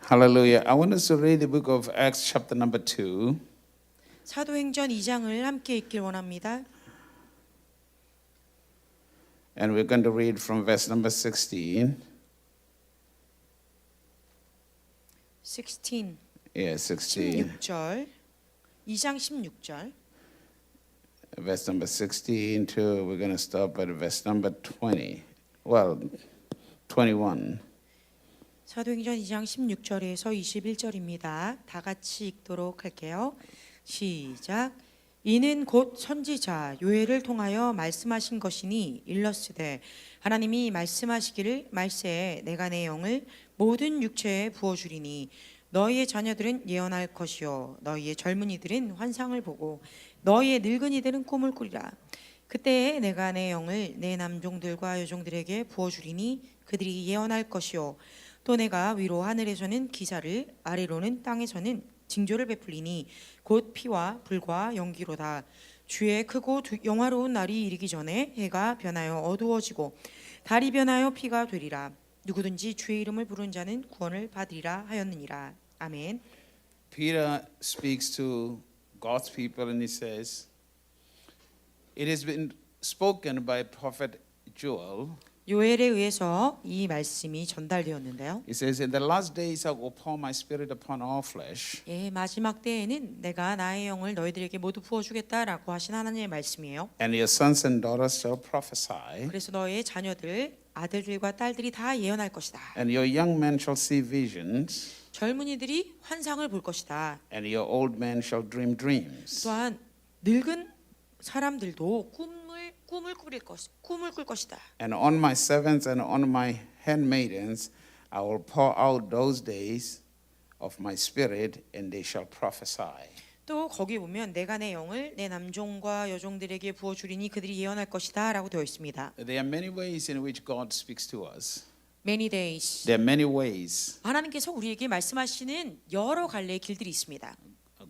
Hallelujah. I want us to read the book of Acts chapter number 2. 사도행전 2장을 함께 읽길 원합니다. And we're going to read from verse number 16. 16, Yeah, 16. 16절. 2장 16절. Verse number 16 to, we're going to stop at verse number 20. Well, 21. 사도행전 2장 16절에서 21절입니다. 다 같이 읽도록 할게요. 시작. 이는 곧 선지자 요엘을 통하여 말씀하신 것이니 일러스되 하나님이 말씀하시기를 말세에 내가 내 영을 모든 육체에 부어주리니 너희의 자녀들은 예언할 것이요 너희의 젊은이들은 환상을 보고 너희의 늙은이들은 꿈을 꾸리라. 그때에 내가 내 영을 내 남종들과 여종들에게 부어주리니 그들이 예언할 것이요 또 내가 위로 하늘에서는 기사를 아래로는 땅에서는 징조를 베풀리니 곧 피와 불과 연기로다. 주의 크고 영화로운 날이 이르기 전에 해가 변하여 어두워지고 달이 변하여 피가 되리라. 누구든지 주의 이름을 부른 자는 구원을 받으리라 하였느니라. 아멘. Peter speaks to God's people and he says, it has been spoken by prophet Joel. 요엘에 의해서 이 말씀이 전달되었는데요. He says, in the last days I will pour my spirit upon all flesh. 예, 마지막 때에는 내가 나의 영을 너희들에게 모두 부어주겠다라고 하신 하나님의 말씀이에요. And your sons and daughters shall prophesy. 그래서 너의 자녀들, 아들들과 딸들이 다 예언할 것이다. And your young men shall see visions. 젊은이들이 환상을 볼 것이다. And your old men shall dream dreams. 또한 늙은 사람들도 꿈을 꿀 것이다. And on my servants and on my handmaidens I will pour out those days of my spirit, and they shall prophesy. 또 거기 보면 내가 내 영을 내 남종과 여종들에게 부어 주리니 그들이 예언할 것이다라고 되어 있습니다. There are many ways in which God speaks to us. Many days. There are many ways. 하나님께서 우리에게 말씀하시는 여러 갈래의 길들이 있습니다.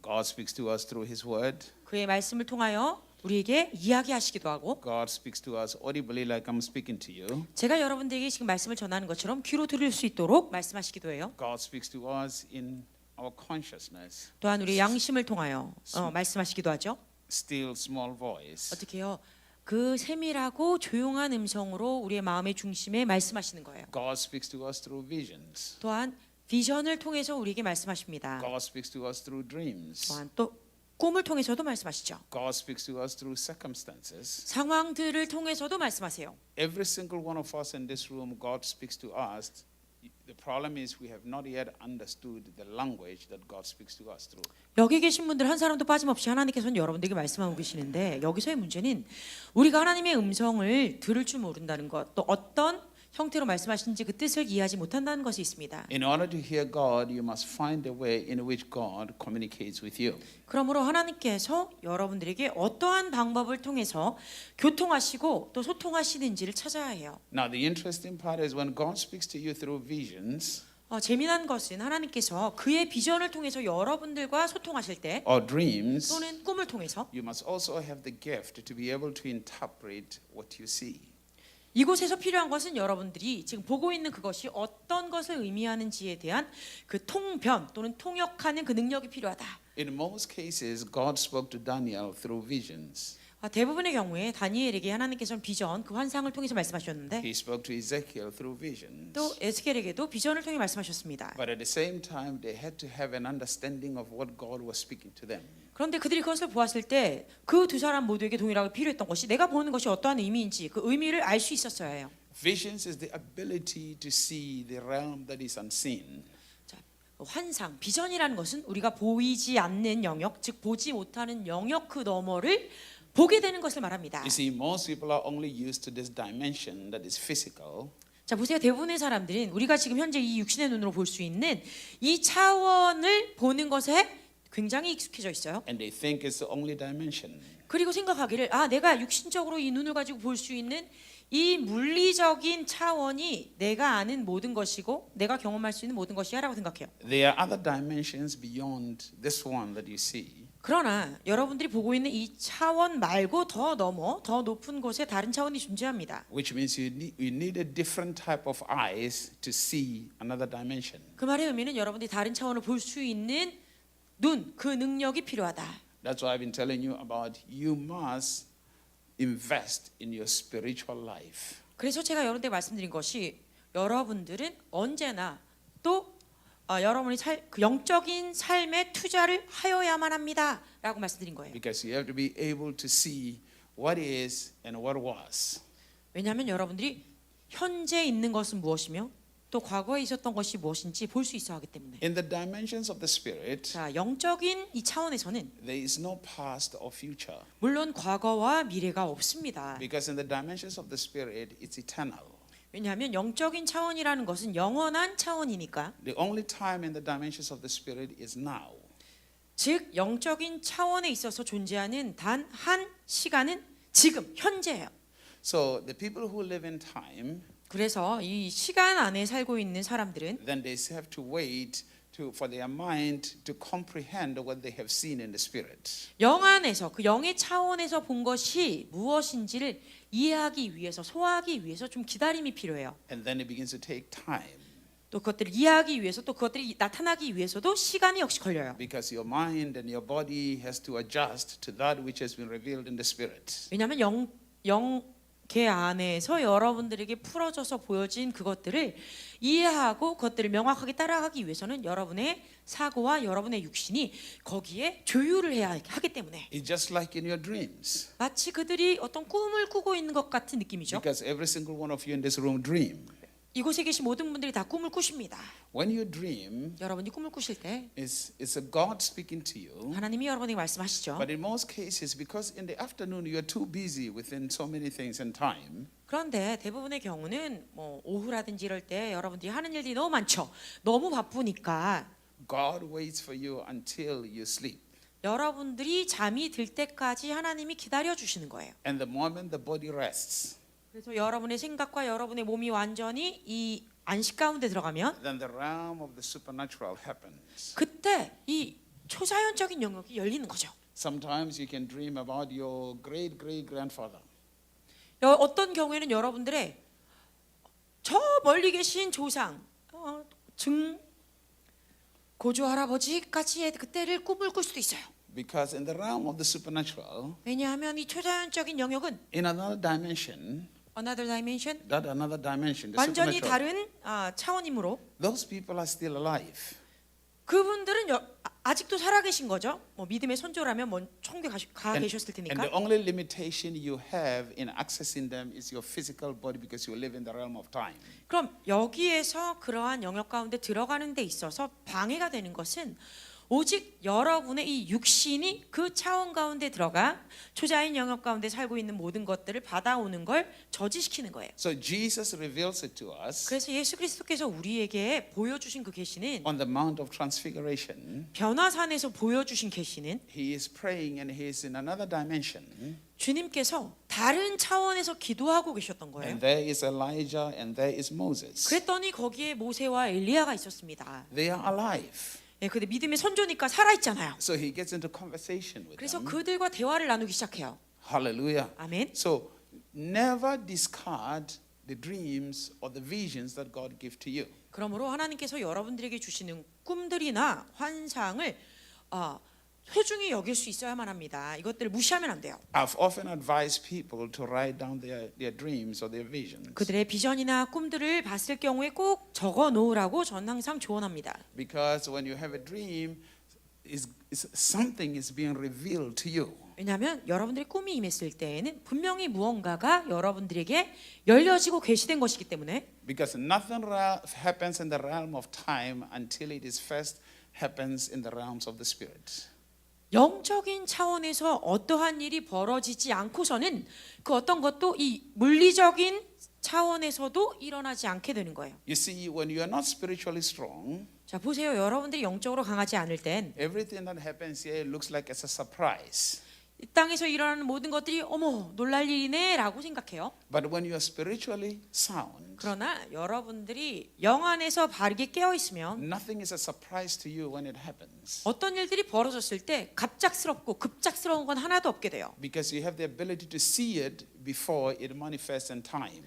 God speaks to us through His Word. 그의 말씀을 통하여 우리에게 이야기하시기도 하고 God speaks to us audibly like I'm speaking to you. 제가 여러분들에게 지금 말씀을 전하는 것처럼 귀로 들을 수 있도록 말씀하시기도 해요. God speaks to us in our consciousness. 또한 우리 양심을 통하여 말씀하시기도 하죠. Still small voice. 어떻게 해요? 그 세밀하고 조용한 음성으로 우리의 마음의 중심에 말씀하시는 거예요. God speaks to us through visions. 또한 비전을 통해서 우리에게 말씀하십니다. God speaks to us through dreams. 또한 또 꿈을 통해서도 말씀하시죠. God speaks to us through circumstances. 상황들을 통해서도 말씀하세요. Every single one of us in this room, God speaks to us. The problem is we have not yet understood the language that God speaks to us through. 여기 계신 분들 한 사람도 빠짐없이 하나님께서는 여러분들에게 말씀하고 계시는데 여기서의 문제는 우리가 하나님의 음성을 들을 줄 모른다는 것, 또 어떤 형태로 말씀하시는지 그 뜻을 이해하지 못한다는 것이 있습니다. In order to hear God, you must find a way in which God communicates with you. 그러므로 하나님께서 여러분들에게 어떠한 방법을 통해서 교통하시고 또 소통하시는지를 찾아야 해요. Now, the interesting part is when God speaks to you through visions 재미난 것은 하나님께서 그의 비전을 통해서 여러분들과 소통하실 때 or dreams, 또는 꿈을 통해서 you must also have the gift to be able to interpret what you see. 이곳에서 필요한 것은 여러분들이 지금 보고 있는 그것이 어떤 것을 의미하는지에 대한 그 통변 또는 통역하는 그 능력이 필요하다. In most cases, God spoke to Daniel through visions. 대부분의 경우에 다니엘에게 하나님께서는 비전, 그 환상을 통해서 말씀하셨는데 He spoke to Ezekiel through visions. 또 에스겔에게도 비전을 통해 말씀하셨습니다. But at the same time, they had to have an understanding of what God was speaking to them. 그런데 그들이 그것을 보았을 때 그 두 사람 모두에게 동일하게 필요했던 것이 내가 보는 것이 어떠한 의미인지 그 의미를 알 수 있었어야 해요. Visions is the ability to see the realm that is unseen. 자, 환상, 비전이라는 것은 우리가 보이지 않는 영역, 즉 보지 못하는 영역 그 너머를 보게 되는 것을 말합니다. You see, most people are only used to this dimension that is physical. 자, 보세요. 대부분의 사람들은 우리가 지금 현재 이 육신의 눈으로 볼 수 있는 이 차원을 보는 것에 굉장히 익숙해져 있어요. And they think it's the only dimension. 그리고 생각하기를 내가 육신적으로 이 눈을 가지고 볼 수 있는 이 물리적인 차원이 내가 아는 모든 것이고 내가 경험할 수 있는 모든 것이야라고 생각해요. There are other dimensions beyond this one that you see. 그러나 여러분들이 보고 있는 이 차원 말고 더 넘어 더 높은 곳에 다른 차원이 존재합니다. which means you need a different type of eyes to see another dimension. 그 말의 의미는 여러분들이 다른 차원을 볼 수 있는 눈, 그 능력이 필요하다. That's why I've been telling you about you must invest in your spiritual life. 그래서 제가 여러분들에게 말씀드린 것이 여러분들은 언제나 또 여러분이 그 영적인 삶에 투자를 하여야만 합니다라고 말씀드린 거예요. Because you have to be able to see what is and what was. 왜냐하면 여러분들이 현재 있는 것은 무엇이며 또 과거에 있었던 것이 무엇인지 볼 수 있어야 하기 때문에. In the dimensions of the spirit, 자, 영적인 이 차원에서는 there is no past or future. 물론 과거와 미래가 없습니다. Because in the dimensions of the spirit, it's eternal. 왜냐하면 영적인 차원이라는 것은 영원한 차원이니까. The only time in the dimensions of the spirit is now. 즉 영적인 차원에 있어서 존재하는 단 한 시간은 지금 현재예요. So the people who live in time, 그래서 이 시간 안에 살고 있는 사람들은 then they have to wait for their mind to comprehend what they have seen in the spirit. 영 안에서 그 영의 차원에서 본 것이 무엇인지를 이해하기 위해서 소화하기 위해서 좀 기다림이 필요해요. And then it begins to take time. 또 그것들을 이해하기 위해서 또 그것들이 나타나기 위해서도 시간이 역시 걸려요. Because your mind and your body has to adjust to that which has been revealed in the spirit. 왜냐하면 영계 안에서 여러분들에게 풀어져서 보여진 그것들을 이해하고 그것들을 명확하게 따라가기 위해서는 여러분의 사고와 여러분의 육신이 거기에 조율을 해야 하기 때문에 It's just like in your dreams. 마치 그들이 어떤 꿈을 꾸고 있는 것 같은 느낌이죠. Because every single one of you in this room dream. 이곳에 계신 모든 분들이 다 꿈을 꾸십니다. When you dream, 여러분이 꿈을 꾸실 때 it's a God speaking to you. 하나님이 여러분에게 말씀하시죠. But in most cases, because in the afternoon you are too busy within so many things and time, 그런데 대부분의 경우는 뭐 오후라든지 이럴 때 여러분들이 하는 일들이 너무 많죠. 너무 바쁘니까 God waits for you until you sleep. 여러분들이 잠이 들 때까지 하나님이 기다려 주시는 거예요. And the moment the body rests, 그래서 여러분의 생각과 여러분의 몸이 완전히 이 안식 가운데 들어가면 then the realm of the supernatural happens. 그때 이 초자연적인 영역이 열리는 거죠. Sometimes you can dream about your great grandfather. 어떤 경우에는 여러분들의 저 멀리 계신 조상, 고조 할아버지까지의 그때를 꿈을 꿀 수도 있어요. Because in the realm of the supernatural, 왜냐하면 이 초자연적인 영역은 in another dimension, another dimension, the 완전히 supernatural, 다른 차원이므로 those people are still alive. 그분들은 아직도 살아계신 거죠. 뭐 믿음의 선조라면 뭐 천국에 가 계셨을 And 테니까. the only limitation you have in accessing them is your physical body because you live in the realm of time. 그럼 여기에서 그러한 영역 가운데 들어가는 데 있어서 방해가 되는 것은 오직 여러분의 이 육신이 그 차원 가운데 들어가 초자연 영역 가운데 살고 있는 모든 것들을 받아오는 걸 저지시키는 거예요. So Jesus reveals it to us 그래서 예수 그리스도께서 우리에게 보여주신 그 계시는 on the Mount of Transfiguration. 변화산에서 보여주신 계시는 He is praying and he is in another dimension. 주님께서 다른 차원에서 기도하고 계셨던 거예요. And there is Elijah and there is Moses. 그랬더니 거기에 모세와 엘리야가 있었습니다. They are alive. 예, 근데 믿음의 선조니까 살아 있잖아요. So he gets into conversation with 그래서 them. 그들과 대화를 나누기 시작해요. Hallelujah. 아멘. So never discard the dreams or the visions that God gives to you. 그러므로 하나님께서 여러분들에게 주시는 꿈들이나 환상을 소중히 여길 수 있어야만 합니다. 이것들을 무시하면 안 돼요. I've often advised people to write down their dreams or their visions. 그들의 비전이나 꿈들을 봤을 경우에 꼭 적어 놓으라고 저는 항상 조언합니다. Because when you have a dream, something is being revealed to you. 왜냐하면 여러분들의 꿈이 임했을 때에는 분명히 무언가가 여러분들에게 열려지고 계시된 것이기 때문에 Because nothing happens in the realm of time until it is first happens in the realms of the spirit. 영적인 차원에서 어떠한 일이 벌어지지 않고서는 그 어떤 것도 이 물리적인 차원에서도 일어나지 않게 되는 거예요. You see, when you are not spiritually strong, 자, 보세요. 여러분들이 영적으로 강하지 않을 땐 everything that happens here looks like it's a surprise. 이 땅에서 일어나는 모든 것들이 어머 놀랄 일이네라고 생각해요. But when you are spiritually sound, 그러나 여러분들이 영 안에서 바르게 깨어 있으면 nothing is a surprise to you when it happens. 어떤 일들이 벌어졌을 때 갑작스럽고 급작스러운 건 하나도 없게 돼요. Because you have the ability to see it before it manifests in time.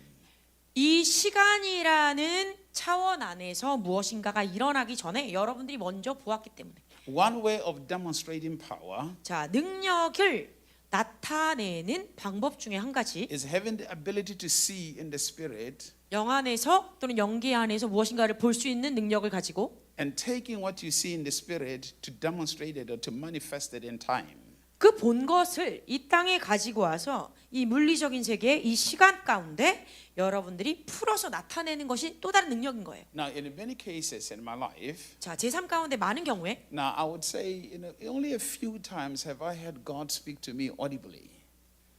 이 시간이라는 차원 안에서 무엇인가가 일어나기 전에 여러분들이 먼저 보았기 때문에. One way of demonstrating power 자, 능력을 나타내는 방법 중에 한 가지, is having the ability to see in the spirit 영 안에서 또는 영계 안에서 무엇인가를 볼 수 있는 능력을 가지고 and taking what you see in the spirit to demonstrate it or to manifest it in time. 그 본 것을 이 땅에 가지고 와서 이 물리적인 세계, 이 시간 가운데 여러분들이 풀어서 나타내는 것이 또 다른 능력인 거예요. Now, in many cases in my life, 자, 제 삶 가운데 많은 경우에 now I would say, only a few times have I had God speak to me audibly.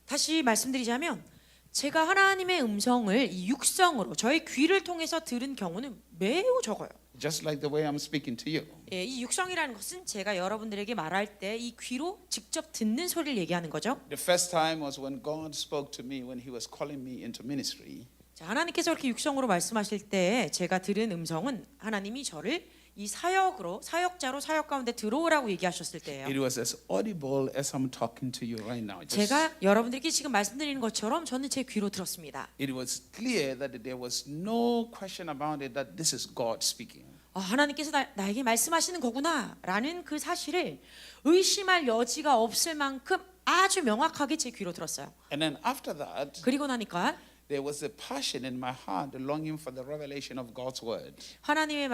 다시 말씀드리자면 제가 하나님의 음성을 이 육성으로 저의 귀를 통해서 들은 경우는 매우 적어요. Just like the way I'm speaking to you. 예, 이 육성이라는 것은 제가 여러분들에게 말할 때 이 귀로 직접 듣는 소리를 얘기하는 거죠. The first time was when God spoke to me when He was calling me into ministry. 자, 하나님께서 이렇게 육성으로 말씀하실 때 제가 들은 음성은 하나님이 저를 이 사역자로 사역 가운데 들어오라고 얘기하셨을 때예요. It was as audible as I'm talking to you right now. 제가 여러분들에게 지금 말씀드리는 것처럼 저는 제 귀로 들었습니다. It was clear that there was no question about it that this is God speaking. 하나님께서 나에게 말씀하시는 거구나라는 그 사실을 의심할 여지가 없을 만큼 아주 명확하게 제 귀로 들었어요. And then after that, 그리고 나니까 there was a passion in my heart, the longing for the revelation of God's word. 하나님의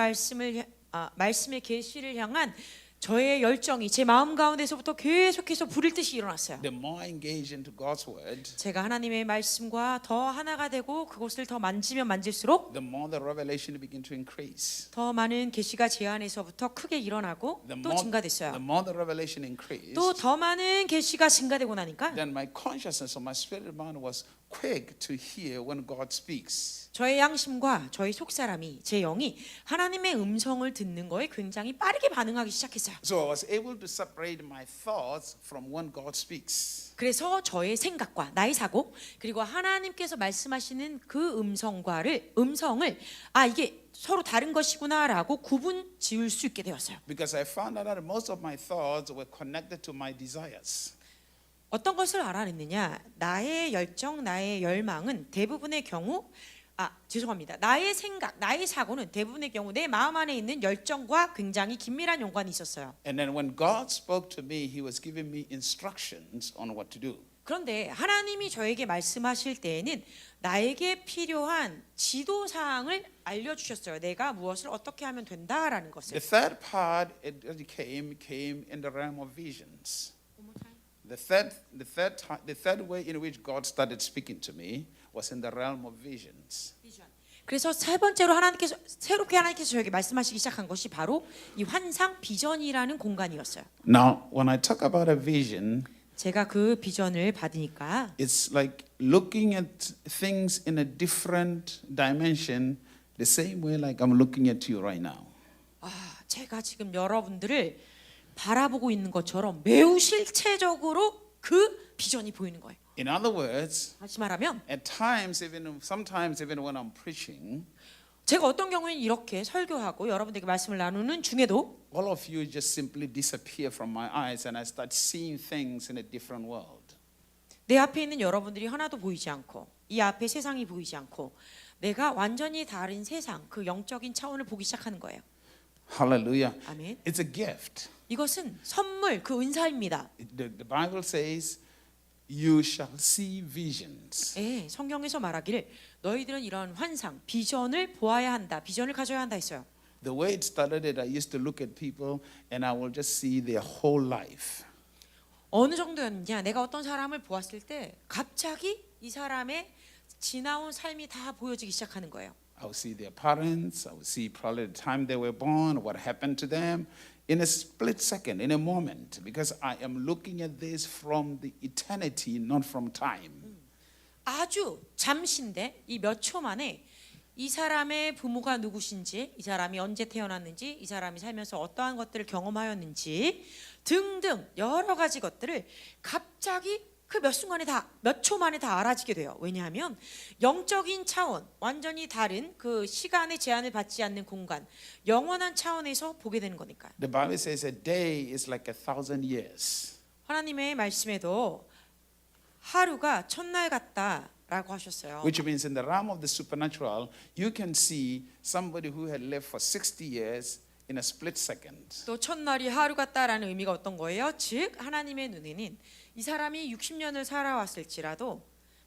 말씀의 계시를 향한 저의 열정이 제 마음 가운데서부터 계속해서 불일 듯이 일어났어요. The more I engage into God's word, 제가 하나님의 말씀과 더 하나가 되고 그곳을 더 만지면 만질수록 the more the revelation began to increase. 더 많은 계시가 제 안에서부터 크게 일어나고 또 The 증가됐어요. more the revelation increased, 또 더 많은 계시가 증가되고 나니까 then my consciousness or my spirit mind was quick to hear when God speaks. 저의 양심과 저의 속사람이 제 영이 하나님의 음성을 듣는 거에 굉장히 빠르게 반응하기 시작했어요. So I was able to separate my thoughts from when God speaks. 그래서 저의 생각과 나의 사고 그리고 하나님께서 말씀하시는 그 음성을 이게 서로 다른 것이구나라고 구분 지을 수 있게 되었어요. Because I found out that most of my thoughts were connected to my desires. 어떤 것을 알아냈느냐? 나의 열정, 나의 열망은 대부분의 경우 나의 생각, 나의 사고는 대부분의 경우 내 마음 안에 있는 열정과 굉장히 긴밀한 연관이 있었어요. And then when God spoke to me, He was giving me instructions on what to do. 그런데 하나님이 저에게 말씀하실 때에는 나에게 필요한 지도 사항을 알려주셨어요. 내가 무엇을 어떻게 하면 된다라는 것을. The third part it came in the realm of visions. The third way in which God started speaking to me was in the realm of visions. 그래서 세 번째로 새롭게 하나님께서 저에게 말씀하시기 시작한 것이 바로 이 환상 비전이라는 공간이었어요. Now, when I talk about a vision, 제가 그 비전을 받으니까 it's like looking at things in a different dimension, the same way like I'm looking at you right now. 제가 지금 여러분들을 바라보고 있는 것처럼 매우 실체적으로 그 비전이 보이는 거예요. In other words, 다시 말하면 sometimes even when I'm preaching, 제가 어떤 경우에는 이렇게 설교하고 여러분들에게 말씀을 나누는 중에도 all of you just simply disappear from my eyes and I start seeing things in a different world. 내 앞에 있는 여러분들이 하나도 보이지 않고 이 앞에 세상이 보이지 않고 내가 완전히 다른 세상, 그 영적인 차원을 보기 시작하는 거예요. Hallelujah. 아멘. It's a gift. 이것은 선물, 그 은사입니다. The Bible says you shall see visions. 예, 성경에서 말하기를 너희들은 이런 환상, 비전을 보아야 한다, 비전을 가져야 한다 했어요. The way it started, I used to look at people and I will just see their whole life. 어느 정도였느냐? 내가 어떤 사람을 보았을 때 갑자기 이 사람의 지나온 삶이 다 보여지기 시작하는 거예요. I would see their parents. I would see probably the time they were born, what happened to them, in a split second, in a moment, because I am looking at this from the eternity, not from time. 아주 잠시인데 이 몇 초 만에 이 사람의 부모가 누구신지, 이 사람이 언제 태어났는지, 이 사람이 살면서 어떠한 것들을 경험하였는지 등등 여러 가지 것들을 갑자기 그 몇 순간에 다, 몇 초 만에 다 알아지게 돼요. 왜냐하면 영적인 차원, 완전히 다른 그 시간의 제한을 받지 않는 공간, 영원한 차원에서 보게 되는 거니까. The Bible says a day is like 1,000 years. 하나님의 말씀에도 하루가 천날 같다라고 하셨어요. Which means in the realm of the supernatural, you can see somebody who had lived for 60 years in a split second. 또 천날이 하루 같다라는 의미가 어떤 거예요? 즉 하나님의 눈에는 이 사람이 60년을 살아왔을지라도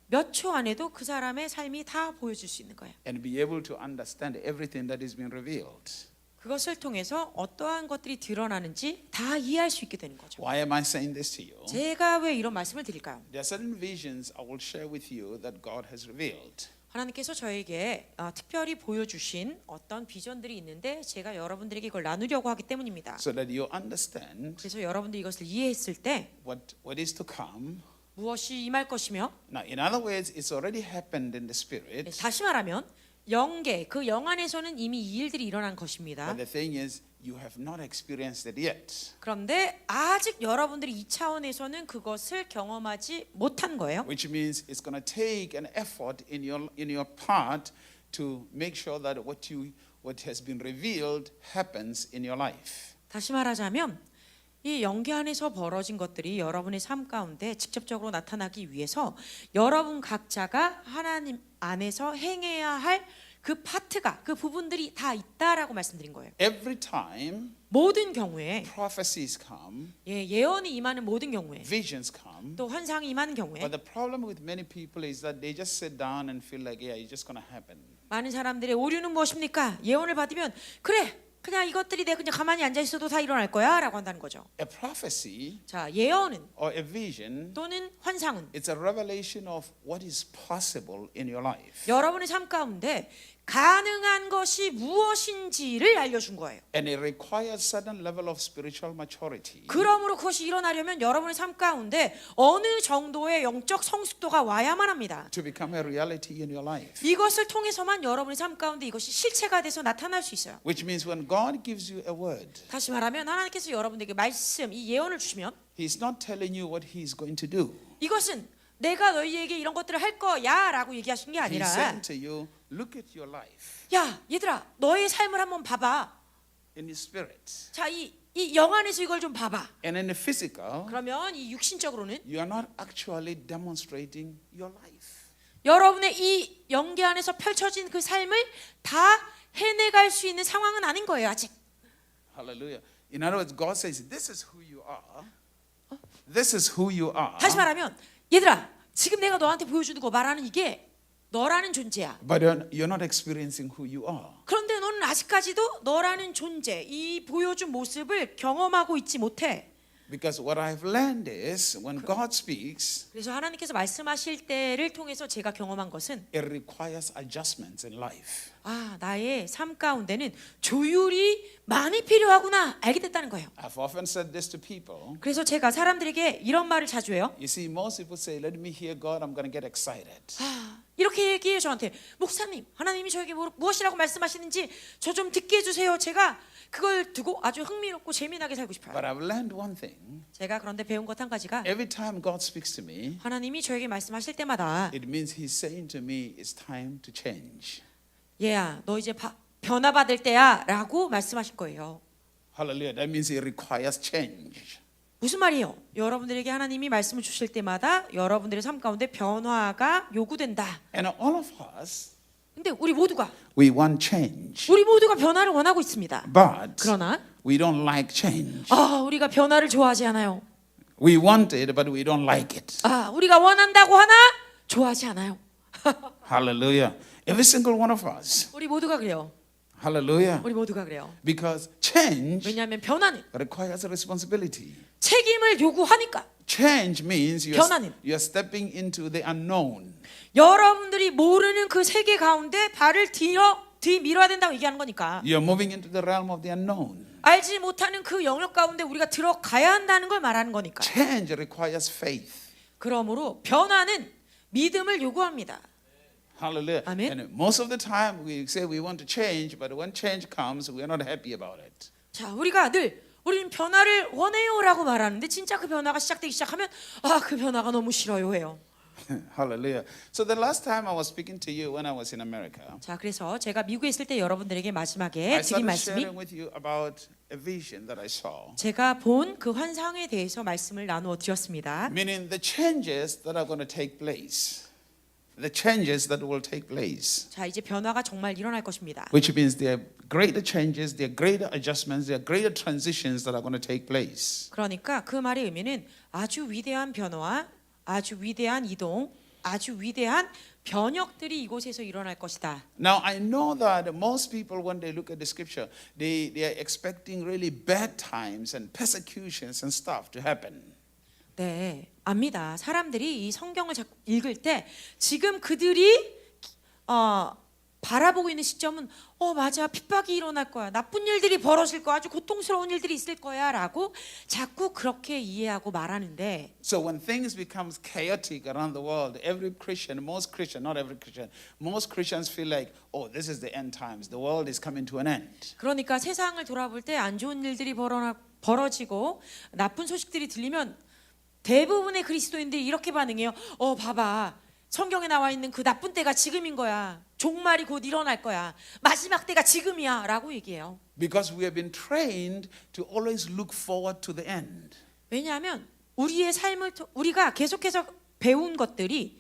몇 초 안에도 그 사람의 삶이 다 보여줄 수 있는 거예요. And be able to understand everything that is being revealed. 그것을 통해서 어떠한 것들이 드러나는지 다 이해할 수 있게 되는 거죠. Why am I saying this to you? 제가 왜 이런 말씀을 드릴까요? There are certain visions I will share with you that God has revealed. 하나님께서 저에게 특별히 보여주신 어떤 비전들이 있는데 제가 여러분들에게 이걸 나누려고 하기 때문입니다. So that you understand 그래서 여러분들이 이것을 이해했을 때 what is to come. 무엇이 임할 것이며, Now, in other words, it's already happened in the spirit. 다시 말하면 영계, 그 영 안에서는 이미 이 일들이 일어난 것입니다. But the thing is, you have not experienced it yet. 그런데 아직 여러분들이 이 차원에서는 그것을 경험하지 못한 거예요. Which means it's going to take an effort in your part to make sure that what has been revealed happens in your life. 다시 말하자면 이 영계 안에서 벌어진 것들이 여러분의 삶 가운데 직접적으로 나타나기 위해서 여러분 각자가 하나님 안에서 행해야 할 그 파트가, 그 부분들이 다 있다라고 말씀드린 거예요. Every time 모든 경우에 prophecies come, 예언이 임하는 모든 경우에 visions come, 또 환상이 임하는 경우에 but the problem with many people is that they just sit down and feel like, yeah, it's just going to happen. 많은 사람들의 오류는 무엇입니까? 예언을 받으면 그래 그냥 이것들이 내가 그냥 가만히 앉아 있어도 다 일어날 거야라고 한다는 거죠. A prophecy 자, 예언은 or a vision, 또는 환상은 it's a revelation of what is possible in your life. 여러분의 삶 가운데 가능한 것이 무엇인지를 알려준 거예요. And it requires certain level of spiritual maturity. 그러므로 그것이 일어나려면 여러분의 삶 가운데 어느 정도의 영적 성숙도가 와야만 합니다. To become a reality in your life. 이것을 통해서만 여러분의 삶 가운데 이것이 실체가 돼서 나타날 수 있어요. Which means when God gives you a word, 다시 말하면 하나님께서 여러분에게 말씀, 이 예언을 주시면 He's not telling you what He's going to do. 이것은 내가 너희에게 이런 것들을 할 거야 라고 얘기하신 게 He's 아니라 saying to you, look at your life 야 얘들아 너의 삶을 한번 봐봐. in the spirit. 자, 이 영 안에서 이걸 좀 봐봐. And in the physical, 그러면 이 육신적으로는 you are not actually demonstrating your life. 여러분의 이 영계 안에서 펼쳐진 그 삶을 다 해내갈 수 있는 상황은 아닌 거예요 아직. Hallelujah. In other words, God says, this is who you are. This is who you are. 다시 말하면 얘들아 지금 내가 너한테 보여주는 거 말하는 이게 너라는 존재야. But you're not experiencing who you are. 그런데 너는 아직까지도 너라는 존재, 이 보여준 모습을 경험하고 있지 못해. Because what I've learned is when God speaks, 그래서 하나님께서 말씀하실 때를 통해서 제가 경험한 것은 it requires adjustments in life. 아, 나의 삶 가운데는 조율이 많이 필요하구나 알게 됐다는 거예요. I've often said this to people. 그래서 제가 사람들에게 이런 말을 자주 해요. You see, most people say, let me hear God, I'm going to get excited. 아, 이렇게 얘기해요 저한테. 목사님, 하나님이 저에게 무엇이라고 말씀하시는지 저 좀 듣게 해주세요. 제가 그걸 두고 아주 흥미롭고 재미나게 살고 싶어요. But I've learned one thing. 제가 그런데 배운 것 한 가지가 Every time God speaks to me, 하나님이 저에게 말씀하실 때마다 it means He's saying to me, it's time to change. 얘야 너 이제 변화받을 때야 라고 말씀하실 거예요. Hallelujah. That means it requires change. 무슨 말이에요? 여러분들에게 하나님이 말씀을 주실 때마다 여러분들의 삶 가운데 변화가 요구된다. And all of us, 근데 우리 모두가 we want change. 우리 모두가 변화를 원하고 있습니다. But 그러나 we don't like change. 우리가 변화를 좋아하지 않아요. We want it, but we don't like it. 우리가 원한다고 하나 좋아하지 않아요. Hallelujah. Every single one of us. 우리 모두가 그래요. Hallelujah. 우리 모두가 그래요. Because change 왜냐하면 변화는 requires a responsibility. 책임을 요구하니까. Change means 변화는 you're stepping into the unknown. 여러분들이 모르는 그 세계 가운데 발을 뒤밀어야 된다고 얘기하는 거니까. You're moving into the realm of the unknown. 알지 못하는 그 영역 가운데 우리가 들어가야 한다는 걸 말하는 거니까. Change requires faith. 그러므로 변화는 믿음을 요구합니다. Hallelujah. Amen. And most of the time we say we want to change, but when change comes, we're not happy about it. 자, 우리가 늘 우리는 변화를 원해요라고 말하는데 진짜 그 변화가 시작되기 시작하면 그 변화가 너무 싫어요 해요. Hallelujah. So the last time I was speaking to you when I was in America, 자, 그래서 제가 미국에 있을 때 여러분들에게 I 마지막에 드린 started 말씀이 sharing with you about a vision that I saw. 제가 본 그 환상에 대해서 말씀을 나누어 드렸습니다. Meaning the changes that are going to take place. The changes that will take place. 자, 이제 변화가 정말 일어날 것입니다. Which means there are greater changes, there are greater adjustments, there are greater transitions that are going to take place. 그러니까 그 말의 의미는 아주 위대한 변화와 아주 위대한 이동, 아주 위대한 변혁들이 이곳에서 일어날 것이다. Now I know that most people when they look at the scripture, they are expecting really bad times and persecutions and stuff to happen. 네, 압니다. 사람들이 이 성경을 자꾸 읽을 때 지금 그들이 바라보고 있는 시점은 맞아, 핍박이 일어날 거야, 나쁜 일들이 벌어질 거야, 아주 고통스러운 일들이 있을 거야라고 자꾸 그렇게 이해하고 말하는데. So when things becomes chaotic around the world, every Christian, most Christian, not every Christian, most Christians feel like, oh, this is the end times. The world is coming to an end. 그러니까 세상을 돌아볼 때 안 좋은 일들이 벌어지고 나쁜 소식들이 들리면 대부분의 그리스도인들이 이렇게 반응해요. 봐봐, 성경에 나와 있는 그 나쁜 때가 지금인 거야. 종말이 곧 일어날 거야. 마지막 때가 지금이야 라고 얘기해요. Because we have been trained to always look forward to the end. 왜냐하면 우리의 삶을 우리가 계속해서 배운 것들이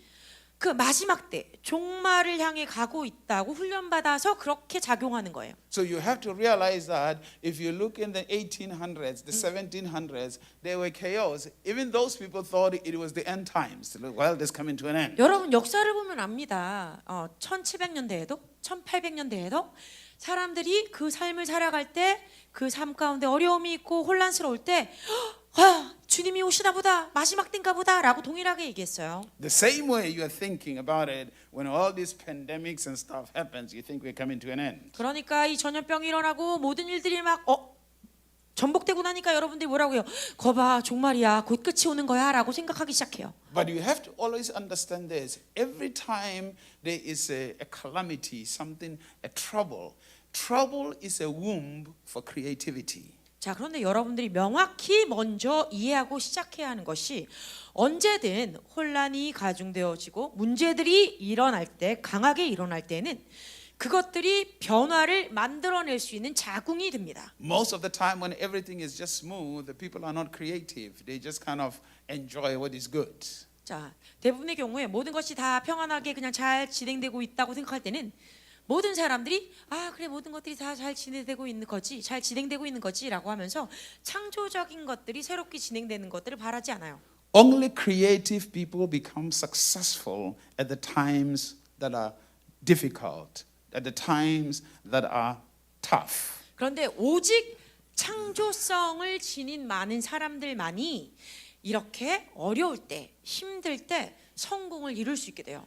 그 마지막 때 종말을 향해 가고 있다고 훈련받아서 그렇게 작용하는 거예요. So you have to realize that if you look in the 1800s, the 1700s, there were chaos. Even those people thought it was the end times. The world is coming to an end. 여러분 역사를 보면 압니다. 1700년대에도 1800년대에도 사람들이 그 삶을 살아갈 때 그 삶 가운데 어려움이 있고 혼란스러울 때 주님이 오시나 보다, 마지막 때인가 보다 라고 동일하게 얘기했어요. The same way you are thinking about it when all these pandemics and stuff happens, you think we're coming to an end. 그러니까 이 전염병이 일어나고 모든 일들이 막 전복되고 나니까 여러분들이 뭐라고 해요? 거봐, 종말이야, 곧 끝이 오는 거야 라고 생각하기 시작해요. But you have to always understand this. Every time there is a calamity, something, a trouble is a womb for creativity. 자, 그런데 여러분들이 명확히 먼저 이해하고 시작해야 하는 것이 언제든 혼란이 가중되어지고 문제들이 일어날 때, 강하게 일어날 때는 그것들이 변화를 만들어낼 수 있는 자궁이 됩니다. Most of the time when everything is just smooth, the people are not creative. They just kind of enjoy what is good. 자, 대부분의 경우에 모든 것이 다 평안하게 그냥 잘 진행되고 있다고 생각할 때는 모든 사람들이 그래, 모든 것들이 다 잘 진행되고 있는 거지, 잘 진행되고 있는 거지라고 하면서 창조적인 것들이 새롭게 진행되는 것들을 바라지 않아요. Only creative people become successful at the times that are difficult, at the times that are tough. 그런데 오직 창조성을 지닌 많은 사람들만이 이렇게 어려울 때, 힘들 때 성공을 이룰 수 있게 돼요.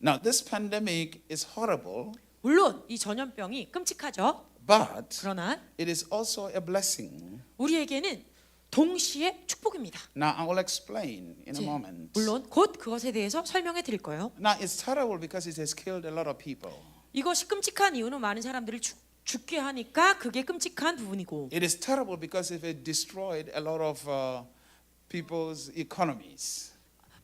Now this pandemic is horrible. 물론 이 전염병이 끔찍하죠. But 그러나 it is also a blessing. 우리에게는 동시에 축복입니다. Now I will explain in a moment. 물론 곧 그것에 대해서 설명해 드릴 거예요. Now it's terrible because it has killed a lot of people. 이것이 끔찍한 이유는 많은 사람들을 죽게 하니까 그게 끔찍한 부분이고, It is terrible because it has destroyed a lot of people's economies.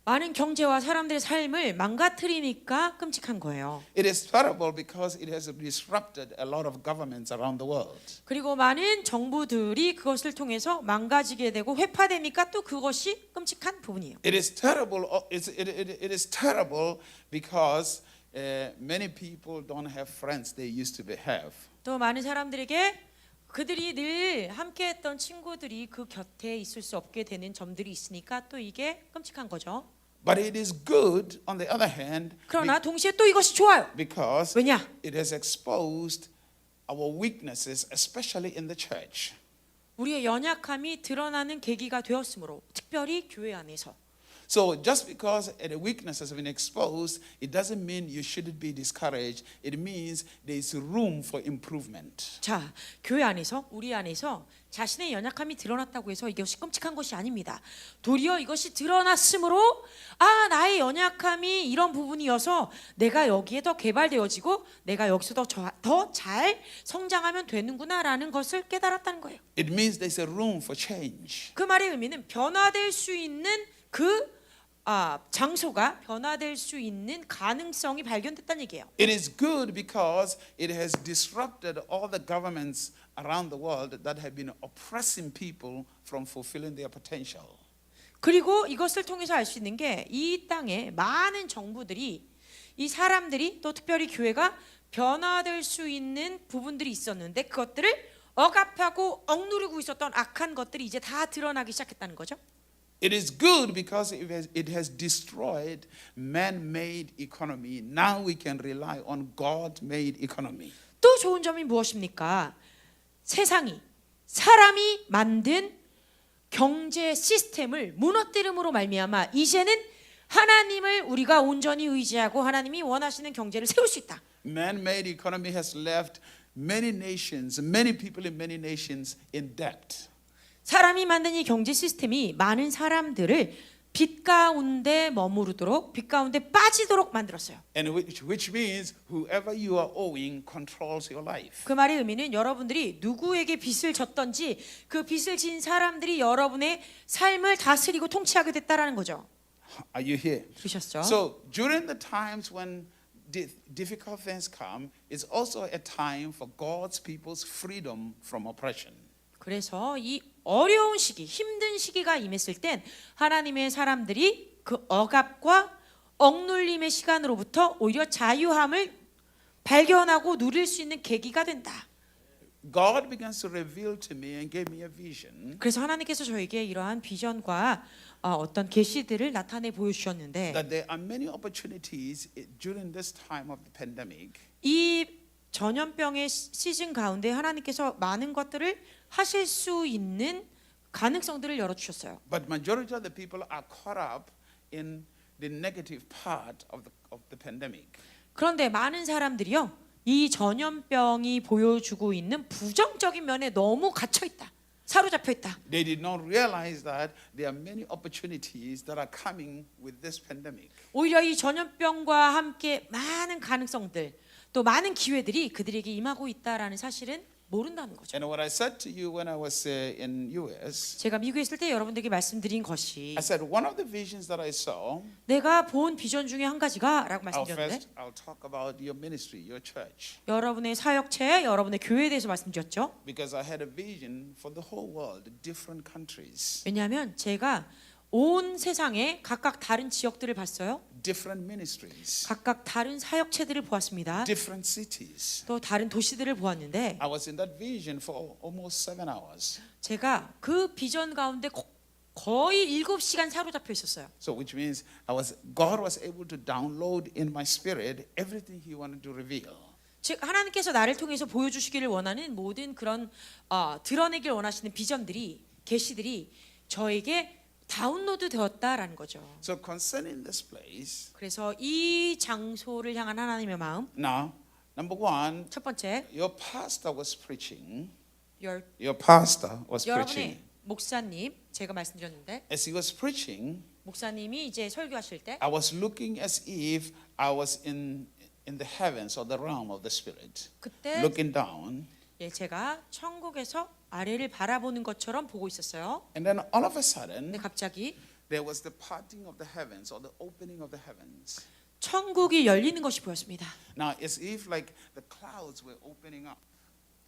많은 경제와 사람들의 삶을 망가뜨리니까 끔찍한 거예요. It is terrible because it has disrupted a lot of governments around the world. 그리고 많은 정부들이 그것을 통해서 망가지게 되고 회파되니까 또 그것이 끔찍한 부분이에요. It is terrible. It is terrible because many people don't have friends they used to have. 또 많은 사람들에게 그들이 늘 함께했던 친구들이 그 곁에 있을 수 없게 되는 점들이 있으니까 또 이게 끔찍한 거죠. But it is good on the other hand 그러나 동시에 또 이것이 좋아요. because 왜냐? it has exposed our weaknesses, especially in the church. 우리의 연약함이 드러나는 계기가 되었으므로, 특별히 교회 안에서. So just because the weakness has been exposed, it doesn't mean you shouldn't be discouraged. It means there is room for improvement. 자, 교회 안에서 우리 안에서 자신의 연약함이 드러났다고 해서 이것이 끔찍한 것이 아닙니다. 도리어 이것이 드러났으므로 나의 연약함이 이런 부분이어서 내가 여기에 더 개발되어지고 내가 여기서 더 잘 성장하면 되는구나라는 것을 깨달았다는 거예요. It means there's a room for change. 그 말의 의미는 변화될 수 있는 장소가 변화될 수 있는 가능성이 발견됐다는 얘기예요. It is good because it has disrupted all the governments around the world that have been oppressing people from fulfilling their potential. 그리고 이것을 통해서 알 수 있는 게 이 땅에 많은 정부들이 이 사람들이 또 특별히 교회가 변화될 수 있는 부분들이 있었는데 그것들을 억압하고 억누르고 있었던 악한 것들이 이제 다 드러나기 시작했다는 거죠. It is good because it has destroyed man-made economy. Now we can rely on God-made economy. 또 좋은 점이 무엇입니까? 세상이 사람이 만든 경제 시스템을 무너뜨림으로 말미암아 이제는 하나님을 우리가 온전히 의지하고 하나님이 원하시는 경제를 세울 수 있다. Man-made economy has left many nations, many people in many nations in debt. 사람이 만든 이 경제 시스템이 많은 사람들을 빚 가운데 머무르도록 빚 가운데 빠지도록 만들었어요. And which means whoever you are owing controls your life. 그 말의 의미는 여러분들이 누구에게 빚을 졌던지 그 빚을 진 사람들이 여러분의 삶을 다스리고 통치하게 됐다라는 거죠. Are you here? 들으셨죠? So during the times when difficult things come, it's also a time for God's people's freedom from oppression. 그래서 이 어려운 시기, 힘든 시기가 임했을 땐 하나님의 사람들이 그 억압과 억눌림의 시간으로부터 오히려 자유함을 발견하고 누릴 수 있는 계기가 된다. God begins to reveal to me and gave me a vision 그래서 하나님께서 저에게 이러한 비전과 어떤 계시들을 나타내 보여주셨는데 that there are many opportunities during this time of the pandemic 이 전염병의 시즌 가운데 하나님께서 많은 것들을 하실 수 있는 가능성들을 열어주셨어요. but majority of the people are caught up in the negative part of the pandemic. 그런데 많은 사람들이요 이 전염병이 보여주고 있는 부정적인 면에 너무 갇혀 있다, 사로잡혀 있다. They did not realize that there are many opportunities that are coming with this pandemic. 오히려 이 전염병과 함께 많은 가능성들, 또 많은 기회들이 그들에게 임하고 있다라는 사실은 모른다는 거죠. And what I said to you when I was in US, 제가 미국에 있을 때 여러분들에게 말씀드린 것이 I said one of the visions that I saw. 내가 본 비전 중에 한 가지가라고 말씀드렸는데 I'll talk about your ministry, your church, 여러분의 사역체, 여러분의 교회에 대해서 말씀드렸죠. because I had a vision for the whole world, different countries, 왜냐하면 제가 온 세상에 각각 다른 지역들을 봤어요. different ministries, 각각 다른 사역체들을 보았습니다. different cities. 또 다른 도시들을 보았는데 I was in that vision for almost 7 hours. 제가 그 비전 가운데 거의 7시간 사로잡혀 있었어요. So which means God was able to download in my spirit everything He wanted to reveal. 즉 하나님께서 나를 통해서 보여주시기를 원하는 모든 그런 드러내길 원하시는 비전들이 계시들이 저에게 다운로드 되었다라는 거죠. So concerning this place, 그래서 이 장소를 향한 하나님의 마음. now, number one, 첫 번째, your pastor was preaching. your, Your pastor was 여러분의 preaching. 목사님, 제가 말씀드렸는데 As he was preaching, 목사님이 이제 설교하실 때 I was looking as if I was in the heavens or the realm of the spirit, 그때 looking down. 제가 천국에서 아래를 바라보는 것처럼 보고 있었어요. And then all of a 근데 sudden, 갑자기 there was the parting of the heavens or the opening of the heavens. 천국이 열리는 것이 보였습니다. Now, as if like the clouds were opening up.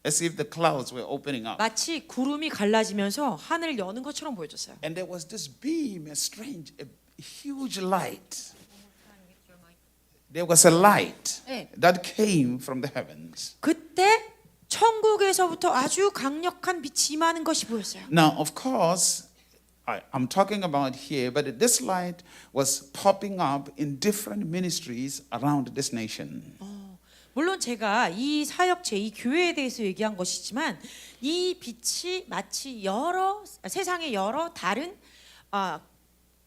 As if the clouds were opening up. 마치 구름이 갈라지면서 하늘을 여는 것처럼 보여졌어요. And there was this beam, a huge light. There was a light 네. that came from the heavens. 그때 천국에서부터 아주 강력한 빛이 임하는 것이 보였어요. Now, of course, I'm talking about here, but this light was popping up in different ministries around this nation. 물론 제가 이 사역체, 이 교회에 대해서 얘기한 것이지만 이 빛이 마치 세상의 여러 다른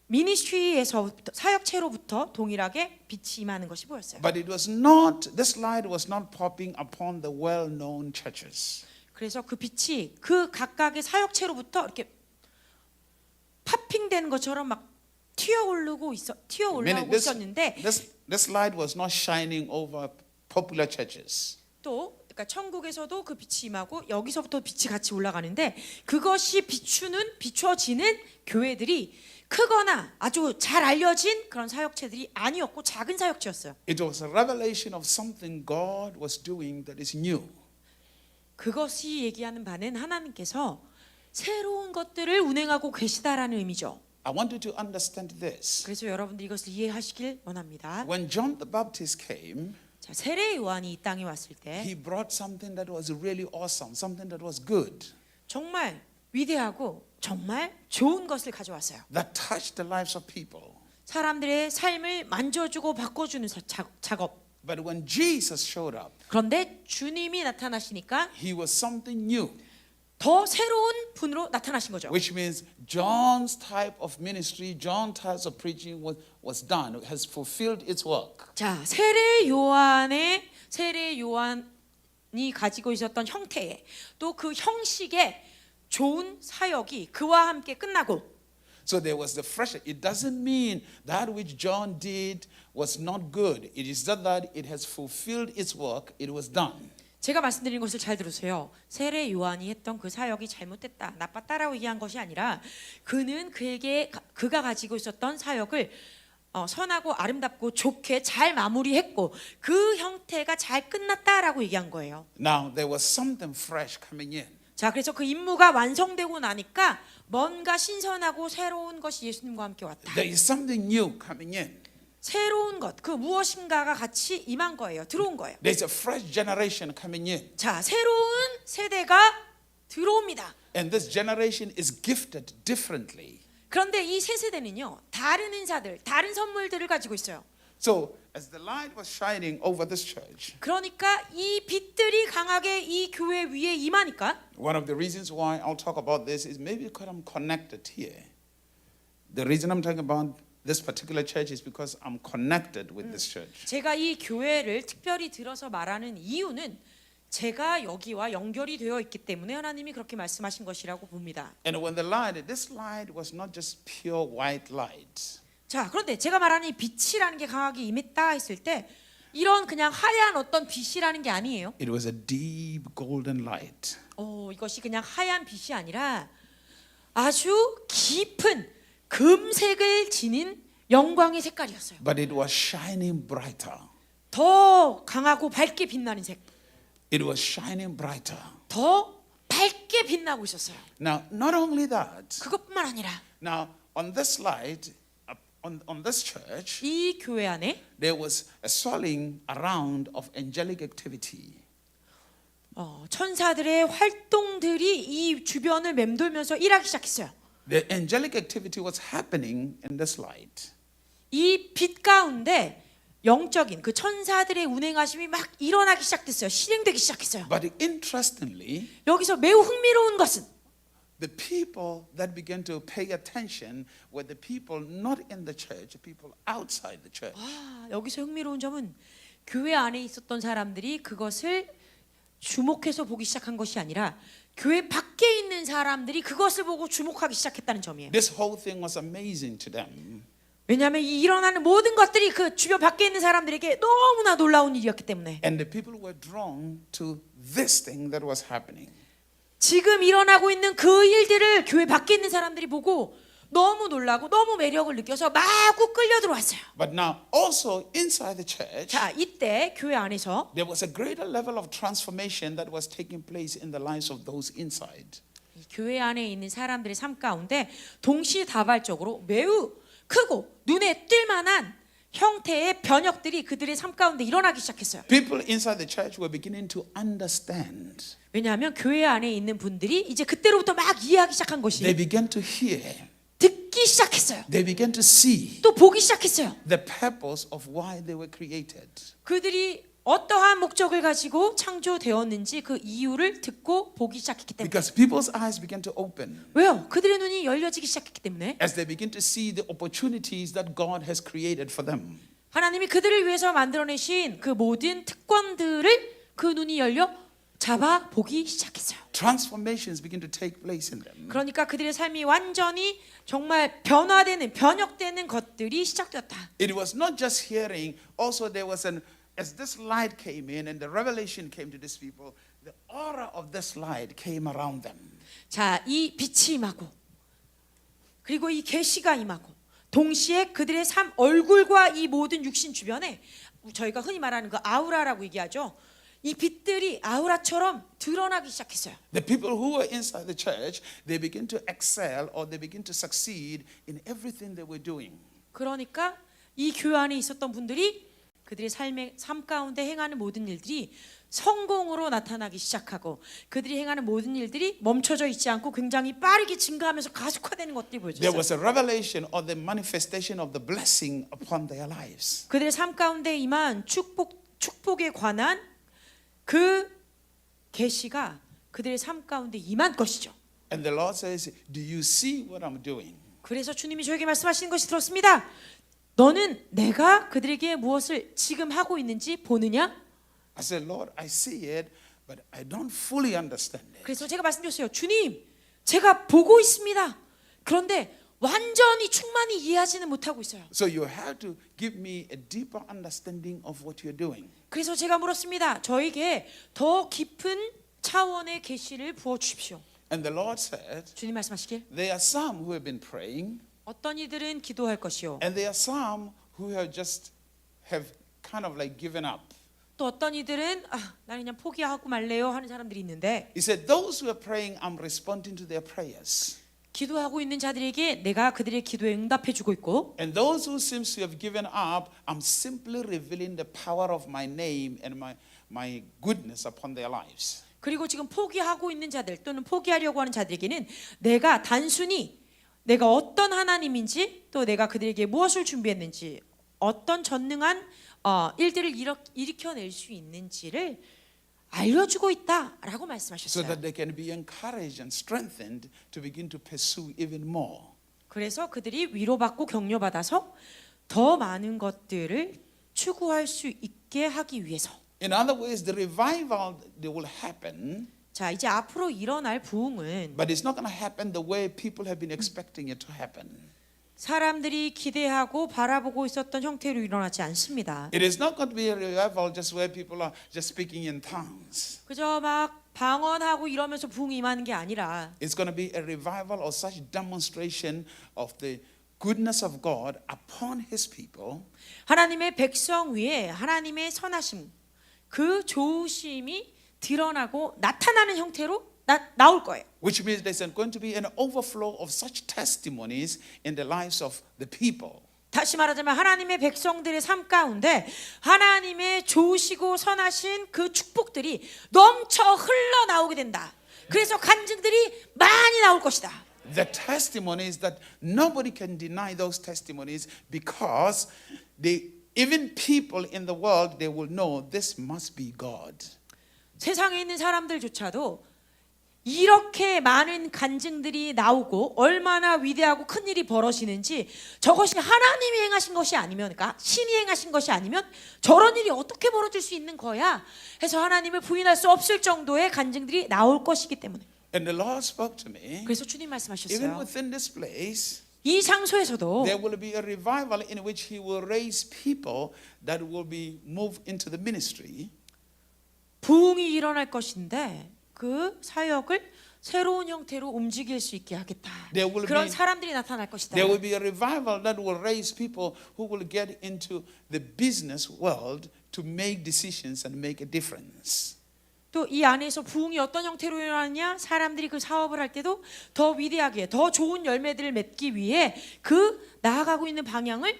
미니스트리에서부터 사역체로부터 동일하게 빛이 임하는 것이 보였어요. But it was not, this light was not popping upon the well-known churches. 그래서 그 빛이 그 각각의 사역체로부터 이렇게 파핑되는 것처럼 막 튀어올라오고 Meaning 있었는데 this light was not shining over popular churches. 또 그러니까 천국에서도 그 빛이 임하고 여기서부터 빛이 같이 올라가는데 그것이 비추어지는 교회들이 크거나 아주 잘 알려진 그런 사역체들이 아니었고 작은 사역체였어요. It was a revelation of something God was doing that is new. 그것이 얘기하는 바는 하나님께서 새로운 것들을 운행하고 계시다라는 의미죠. I want you to understand this. 그래서 여러분들이 이것을 이해하시길 원합니다. When John the Baptist came, 자, 세례 요한이 이 땅에 왔을 때 he brought something that was really awesome, something that was good, 정말 위대하고 정말 좋은 것을 가져왔어요. that touched the lives of people. 사람들의 삶을 만져주고 바꿔주는 작업. But when Jesus showed up, 그런데 주님이 나타나시니까 he was something new, 더 새로운 분으로 나타나신 거죠. which means John's type of ministry, John's type of preaching was done, has fulfilled its work. 자, 세례 요한이 가지고 있었던 형태에 또 그 형식에 좋은 사역이 그와 함께 끝나고 So there was the fresh. It doesn't mean that which John did was not good. It is that it has fulfilled its work. It was done. 제가 말씀드린 것을 잘 들으세요. 세례 요한이 했던 그 사역이 잘못됐다, 나빴다라고 얘기한 것이 아니라 그는 그가 가지고 있었던 사역을 선하고 아름답고 좋게 잘 마무리했고 그 형태가 잘 끝났다라고 얘기한 거예요. Now there was something fresh coming in. 자, 그래서 그 임무가 완성되고 나니까 뭔가 신선하고 새로운 것이 예수님과 함께 왔다. There is something new coming in. 새로운 것, 그 무엇인가가 같이 임한 거예요. 들어온 거예요. There's a fresh generation coming in. 자, 새로운 세대가 들어옵니다. And this generation is gifted differently. 그런데 이 새 세대는요, 다른 은사들, 다른 선물들을 가지고 있어요. So as the light was shining over this church, 그러니까 이 빛들이 강하게 이 교회 위에 임하니까 one of the reasons why I'll talk about this is maybe because I'm connected here. The reason I'm talking about this particular church is because I'm connected with this church. 제가 이 교회를 특별히 들어서 말하는 이유는 제가 여기와 연결이 되어 있기 때문에 하나님이 그렇게 말씀하신 것이라고 봅니다. And when this light was not just pure white light. 자, 그런데 제가 말하는 이 빛이라는 게 강하게 임했다 했을 때 이런 그냥 하얀 어떤 빛이라는 게 아니에요. It was a deep golden light. 이것이 그냥 하얀 빛이 아니라 아주 깊은 금색을 지닌 영광의 색깔이었어요. But it was shining brighter. 더 강하고 밝게 빛나는 색. It was shining brighter. 더 밝게 빛나고 있었어요. Now, not only that. 그것뿐만 아니라 Now, on this light, on this church, 이 교회 안에 there was a swirling around of angelic activity. 천사들의 활동들이 이 주변을 맴돌면서 일하기 시작했어요. The angelic activity was happening in this light. 이 빛 가운데 영적인 그 천사들의 운행하심이 막 일어나기 시작됐어요. 실행되기 시작했어요. But interestingly, 여기서 매우 흥미로운 것은 the people that began to pay attention were the people not in the church, people outside the church. 여기서 흥미로운 점은 교회 안에 있었던 사람들이 그것을 주목해서 보기 시작한 것이 아니라 교회 밖에 있는 사람들이 그것을 보고 주목하기 시작했다는 점이에요. This whole thing was amazing to them. 왜냐하면 이 일어나는 모든 것들이 그 주변 밖에 있는 사람들에게 너무나 놀라운 일이었기 때문에 And the people were drawn to this thing that was happening. 지금 일어나고 있는 그 일들을 교회 밖에 있는 사람들이 보고 너무 놀라고 너무 매력을 느껴서 마구 끌려 들어왔어요. But now also inside the church, 자, 이때 교회 안에서 there was a greater level of transformation that was taking place in the lives of those inside. 이 교회 안에 있는 사람들의 삶 가운데 동시다발적으로 매우 크고 눈에 띌 만한 형태의 변혁들이 그들의 삶 가운데 일어나기 시작했어요. People inside the church were beginning to understand. 왜냐하면 교회 안에 있는 분들이 이제 그때로부터 막 이해하기 시작한 것이 They began to hear. 듣기 시작했어요. They began to see 또 보기 시작했어요. the purpose of why they were created. 그들이 어떠한 목적을 가지고 창조되었는지 그 이유를 듣고 보기 시작했기 때문에. Because people's eyes began to open 왜요? 그들의 눈이 열려지기 시작했기 때문에. as they begin to see the opportunities that God has created for them. 하나님이 그들을 위해서 만들어내신 그 모든 특권들을 그 눈이 열려 잡아 보기 시작했어요. Transformations begin to take place in them. 그러니까 그들의 삶이 완전히 정말 변화되는, 변혁되는 것들이 시작되었다. It was not just hearing, also there was as this light came in and the revelation came to these people, the aura of this light came around them. 자, 이 빛이 임하고 그리고 이 계시가 임하고 동시에 그들의 삶 얼굴과 이 모든 육신 주변에 저희가 흔히 말하는 그 아우라라고 얘기하죠. 이 빛들이 아우라처럼 드러나기 시작했어요. The people who were inside the church, they begin to excel or they begin to succeed in everything they were doing. 그러니까 이 교회 안에 있었던 분들이 그들의 삶 가운데 행하는 모든 일들이 성공으로 나타나기 시작하고 그들이 행하는 모든 일들이 멈춰져 있지 않고 굉장히 빠르게 증가하면서 가속화되는 것들이 There 보여졌어요. was a revelation or the manifestation of the blessing upon their lives. 그들의 삶 가운데 임한 축복에 관한 그 계시가 그들의 삶 가운데 임한 것이죠. And the Lord says, do you see what I'm doing? 그래서 주님이 저에게 말씀하시는 것이 들었습니다. 너는 내가 그들에게 무엇을 지금 하고 있는지 보느냐? I said, Lord, I see it, but I don't fully understand it. 그래서 제가 말씀드렸어요. 주님, 제가 보고 있습니다. 그런데 완전히 충만히 이해하지는 못하고 있어요. So you have to give me a deeper understanding of what you're doing. 그래서 제가 물었습니다. 저에게 더 깊은 차원의 계시를 부어 주십시오. And the Lord said, 주님 말씀하시길 there are some who have been praying, 어떤 이들은 기도할 것이요. and there are some who have just have kind of like given up. 또 어떤 이들은 나는 그냥 포기하고 말래요 하는 사람들이 있는데 He said, those who are praying, I'm responding to their prayers. 기도하고 있는 자들에게 내가 그들의 기도에 응답해 주고 있고 And those who seems to have given up, I'm simply revealing the power of my name and my goodness upon their lives. 그리고 지금 포기하고 있는 자들 또는 포기하려고 하는 자들에게는 내가 단순히 내가 어떤 하나님인지 또 내가 그들에게 무엇을 준비했는지 어떤 전능한 일들을 일으켜낼 수 있는지를 알려주고 있다라고 So 말씀하셨어요. that they can be encouraged and strengthened to begin to pursue even more. 그래서 그들이 위로받고 격려받아서 더 많은 것들을 추구할 수 있게 하기 위해서. In other words, the revival that will happen, 자, 이제 앞으로 일어날 부흥은 but it's not going to happen the way people have been expecting it to happen. 사람들이 기대하고 바라보고 있었던 형태로 일어나지 않습니다. It is not going to be a revival just where people are just speaking in tongues. 그저 막 방언하고 이러면서 부흥이 임하는 게 아니라 It's going to be a revival or such demonstration of the goodness of God upon His people. 하나님의 백성 위에 하나님의 선하심, 그 좋으심이 드러나고 나타나는 형태로 나올 거예요. Which means there's going to be an overflow of such testimonies in the lives of the people. 다시 말하자면 하나님의 백성들의 삶 가운데 하나님의 좋으시고 선하신 그 축복들이 넘쳐 흘러나오게 된다. 그래서 간증들이 많이 나올 것이다. The testimonies that nobody can deny those testimonies because even people in the world they will know this must be God. 세상에 있는 사람들조차도 이렇게 많은 간증들이 나오고 얼마나 위대하고 큰 일이 벌어지는지 저것이 하나님이 행하신 것이 아니면 그러니까 신이 행하신 것이 아니면 저런 일이 어떻게 벌어질 수 있는 거야 해서 하나님을 부인할 수 없을 정도의 간증들이 나올 것이기 때문에 And the Lord spoke to me. 그래서 주님 Even 말씀하셨어요. within this place, 이 장소에서도 there will be a revival in which He will raise people that will be moved into the ministry. 부흥이 일어날 것인데 그 사역을 새로운 형태로 움직일 수 있게 하겠다. There will 그런 be- 사람들이 나타날 것이다. There will be a revival that will raise people who will get into the business world to make decisions and make a difference. 또 이 안에서 부흥이 어떤 형태로 일어나냐? 사람들이 그 사업을 할 때도 더 위대하게 더 좋은 열매들을 맺기 위해 그 나아가고 있는 방향을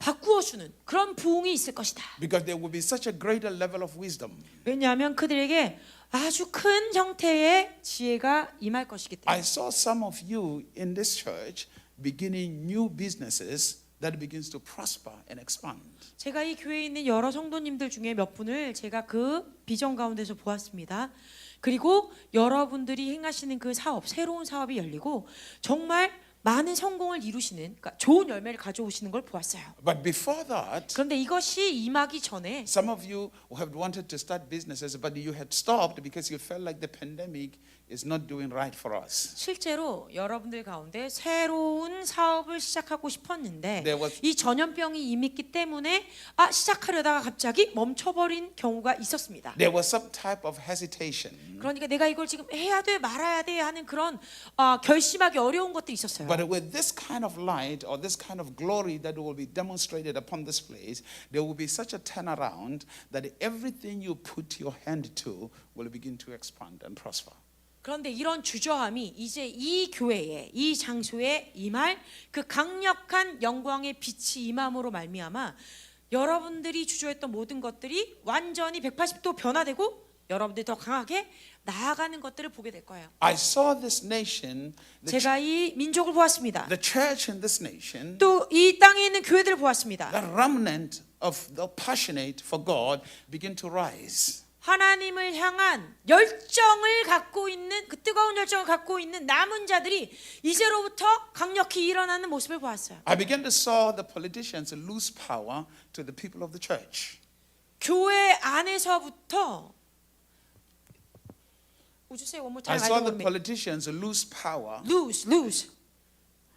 바꾸어 주는 그런 부흥이 있을 것이다. Because there will be such a greater level of wisdom. 왜냐하면 그들에게 아주 큰 형태의 지혜가 임할 것이기 I 때문에. saw some of you in this church beginning new businesses that it begins to prosper and expand. 제가 이 교회에 있는 여러 성도님들 중에 몇 분을 제가 그 비전 가운데서 보았습니다. 그리고 여러분들이 행하시는 그 사업, 새로운 사업이 열리고 정말 많은 성공을 이루시는, 그러니까 좋은 열매를 가져오시는 걸 보았어요. But before that, 그런데 이것이 임하기 전에 some of you have wanted to start businesses, but you had stopped because you felt like the pandemic is not doing right for us. 실제로 여러분들 가운데 새로운 사업을 시작하고 싶었는데 There was- 이 전염병이 임했기 때문에 시작하려다가 갑자기 멈춰버린 경우가 있었습니다. There was some type of hesitation. 그러니까 내가 이걸 지금 해야 돼 말아야 돼 하는 그런 결심하기 어려운 것들이 있었어요. But with this kind of light or this kind of glory that will be demonstrated upon this place, there will be such a turnaround that everything you put your hand to will begin to expand and prosper. 그런데 이런 주저함이 이제 이 교회에, 이 장소에 임할 그 강력한 영광의 빛이 임함으로 말미암아 여러분들이 주저했던 모든 것들이 완전히 180도 변화되고 여러분들이 더 강하게 나아가는 것들을 보게 될 거예요. I saw this nation, 제가 이 민족을 보았습니다. the church in this nation, 또 이 땅에 있는 교회들을 보았습니다. the remnant of the passionate for God begin to rise. 하나님을 향한 열정을 갖고 있는, 그 뜨거운 열정을 갖고 있는 남은 자들이 이제로부터 강력히 일어나는 모습을 보았어요. I began to saw the politicians lose power to the people of the church. 교회 안에서부터 Would you say one more I time? I saw don't the want to politicians lose power, lose.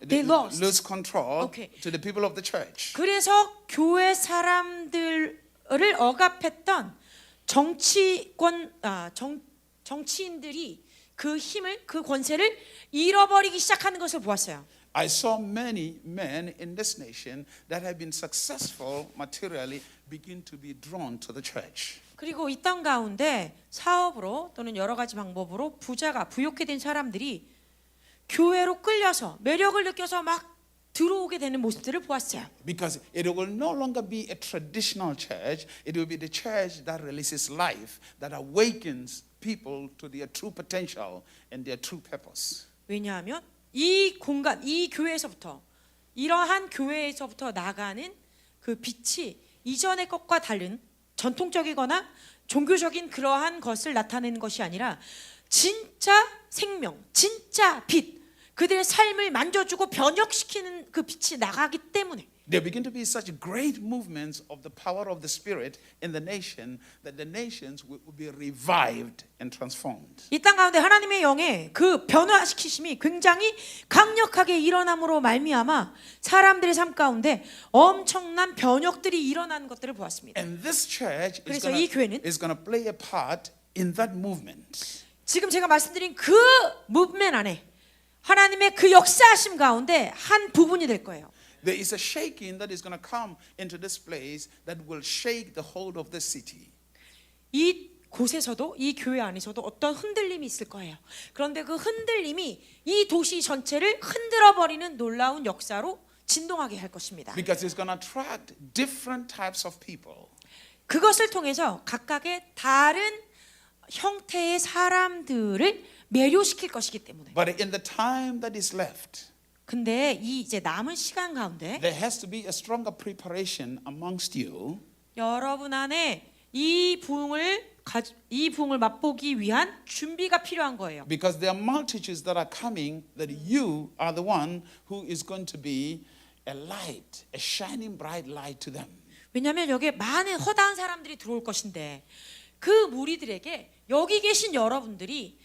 They lost. lose control Okay. to the people of the church. 그래서 교회 사람들을 억압했던 정치인들이 그 힘을, 그 권세를 잃어버리기 시작하는 것을 보았어요. I saw many men in this nation that have been successful materially begin to be drawn to the church. 그리고 이 땅 가운데 사업으로 또는 여러 가지 방법으로 부욕해 된 사람들이 교회로 끌려서 매력을 느껴서 막 들어오게 되는 모습들을 보았어요. Because it will no longer be a traditional church, it will be the church that releases life, that awakens people to their true potential and their true purpose. 왜냐하면 이 공간, 이 교회에서부터, 이러한 교회에서부터 나가는 그 빛이 이전의 것과 다른 전통적이거나 종교적인 그러한 것을 나타내는 것이 아니라 진짜 생명, 진짜 빛, 그들의 삶을 만져주고 변혁시키는 그 빛이 나가기 때문에 There begin to be such great movements of the power of the Spirit in the nation that the nations will be revived and transformed. 이 땅 가운데 하나님의 영의 그 변화시키심이 굉장히 강력하게 일어남으로 말미암아 사람들의 삶 가운데 엄청난 변혁들이 일어나는 것들을 보았습니다. And this church 그래서 이 교회는 is going to play a part in that movement. 지금 제가 말씀드린 그 무브먼트 안에 하나님의 그 역사하심 가운데 한 부분이 될 거예요. There is a shaking that is going to come into this place that will shake the whole of the city. 이 곳에서도, 이 교회 안에서도 어떤 흔들림이 있을 거예요. 그런데 그 흔들림이 이 도시 전체를 흔들어 버리는 놀라운 역사로 진동하게 할 것입니다. Because it's going to attract different types of people. 그것을 통해서 각각의 다른 형태의 사람들을 매료시킬 것이기 때문에. But in the time that is left, 근데 이 이제 남은 시간 가운데 there has to be a stronger preparation amongst you. 여러분 안에 이 부흥을 맛보기 위한 준비가 필요한 거예요. Because there are multitudes that are coming that you are the one who is going to be a light, a shining bright light to them. 왜냐하면 여기에 많은 허다한 사람들이 들어올 것인데 그 무리들에게 여기 계신 여러분들이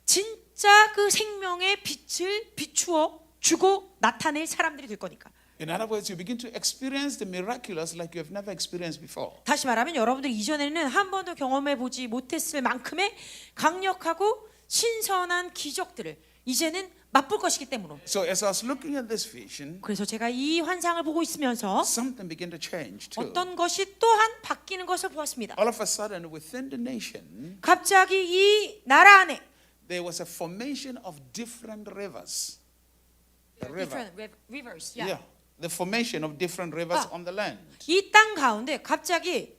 진짜 그 생명의 빛을 비추어 주고 나타낼 사람들이 될 거니까. In other words, you begin to experience the miraculous like you have never experienced before. 다시 말하면 여러분들이 이전에는 한 번도 경험해 보지 못했을 만큼의 강력하고 신선한 기적들을 이제는 맛볼 것이기 때문에. So as I was looking at this vision, 그래서 제가 이 환상을 보고 있으면서 something began to change too. 어떤 것이 또한 바뀌는 것을 보았습니다. All of a sudden, within the nation, 갑자기 이 나라 안에 there was a formation of different rivers. The river. different rivers. Yeah. The formation of different rivers Ah. on the land. 이 땅 가운데 갑자기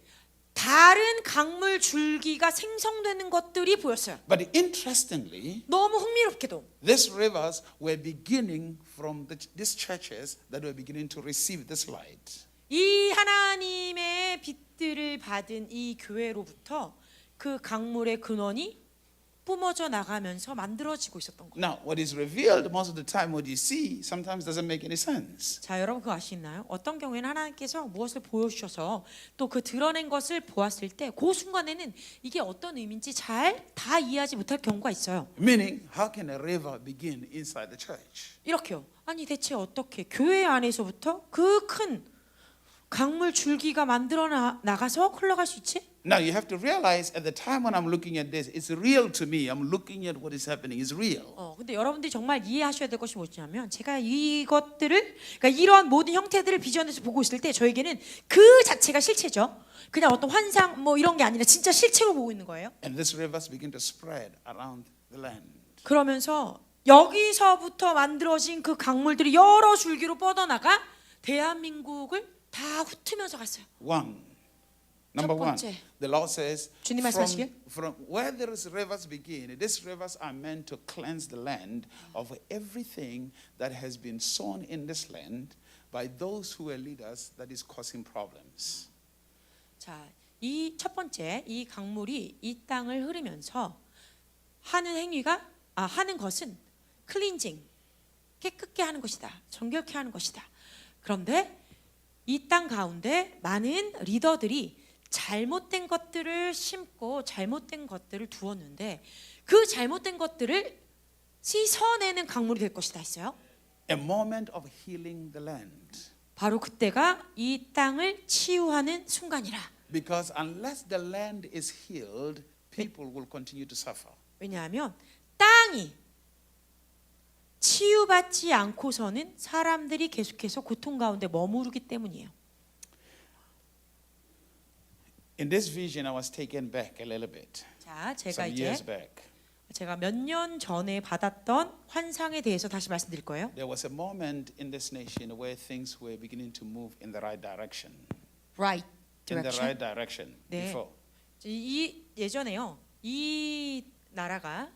다른 강물 줄기가 생성되는 것들이 보였어요. But interestingly, 너무 흥미롭게도 these rivers were beginning from these churches that were beginning to receive this light. 이 하나님의 빛들을 받은 이 교회로부터 그 강물의 근원이 뿜어져 나가면서 만들어지고 있었던 거예요. Now, what is revealed most of the time, what you see, sometimes doesn't make any sense. 자, 여러분 그거 아시나요? 어떤 경우에는 하나님께서 무엇을 보여주셔서 또 그 드러낸 것을 보았을 때 그 순간에는 이게 어떤 의미인지 잘 다 이해하지 못할 경우가 있어요. Meaning, how can a river begin inside the church? 이렇게요. 아니 대체 어떻게 교회 안에서부터 그 큰 강물 줄기가 만들어 나가서 흘러갈 수 있지? Now, you have to realize at the time when I'm looking at this, it's real to me. I'm looking at what is happening. It's real. 근데 여러분들이 정말 이해하셔야 될 것이 뭐냐면 제가 이것들을 그러니까 이러한 모든 형태들을 비전에서 보고 있을 때 저에게는 그 자체가 실체죠. 그냥 어떤 환상 뭐 이런 게 아니라 진짜 실체로 보고 있는 거예요. And these rivers begin to spread around the land. 그러면서 여기서부터 만들어진 그 강물들이 여러 줄기로 뻗어나가 대한민국을 다 훑으면서 갔어요. Number 첫 one, 번째. the Lord says, 주님 말씀하시길. from where these rivers begin, these rivers are meant to cleanse the land of everything that has been sown in this land by those who are leaders that is causing problems. 자, 이 첫 번째 이 강물이 이 땅을 흐르면서 하는 것은 클린징, 깨끗게 하는 것이다. 정결케 하는 것이다. 그런데 이 땅 가운데 많은 리더들이 잘못된 것들을 심고 잘못된 것들을 두었는데 그 잘못된 것들을 씻어내는 강물이 될 것이다 했어요. A moment of healing the land. 바로 그때가 이 땅을 치유하는 순간이라. Because unless the land is healed, people will continue to suffer. 왜냐하면 땅이 치유받지 않고서는 사람들이 계속해서 고통 가운데 머무르기 때문이에요. In this vision, I was taken back a little bit. 자, 제가 Some 이제 years back. 제가 몇 년 전에 받았던 환상에 대해서 다시 말씀드릴 거예요. There was a moment in this nation where things were beginning to move in the right direction. Right In the direction. right direction 네. before. 이 예전에요. 이 나라가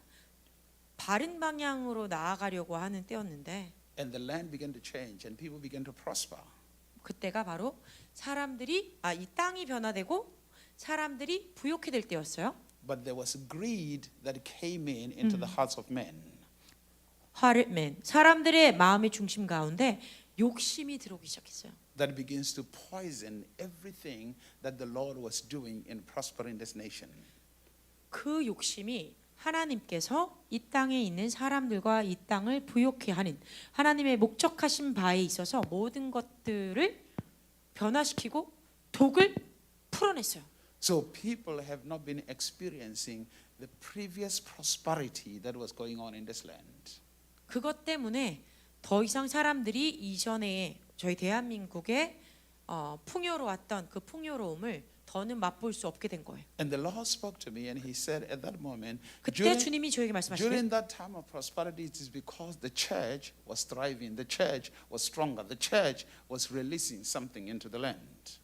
바른 방향으로 나아가려고 하는 때였는데 And the land began to change and people began to prosper. 그때가 바로 이 땅이 변화되고 사람들이 부욕해 될 때였어요. But there was greed that came into the hearts of men. 사람들의 마음의 중심 가운데 욕심이 들어오기 시작했어요. That begins to poison everything that the Lord was doing in prospering this nation. 그 욕심이 하나님께서 이 땅에 있는 사람들과 이 땅을 부욕해 하는 하나님의 목적하신 바에 있어서 모든 것들을 변화시키고 독을 풀어냈어요. So people have not been experiencing the previous prosperity that was going on in this land. 그것 때문에 더 이상 사람들이 이전에 저희 대한민국에 풍요로웠던 그 풍요로움을 더는 맛볼 수 없게 된 거예요. And the Lord spoke to me and he said at that moment, 그때 주님이 저에게 말씀하시길 during that time of prosperity, it is because the church was thriving, the church was stronger, the church was releasing something into the land.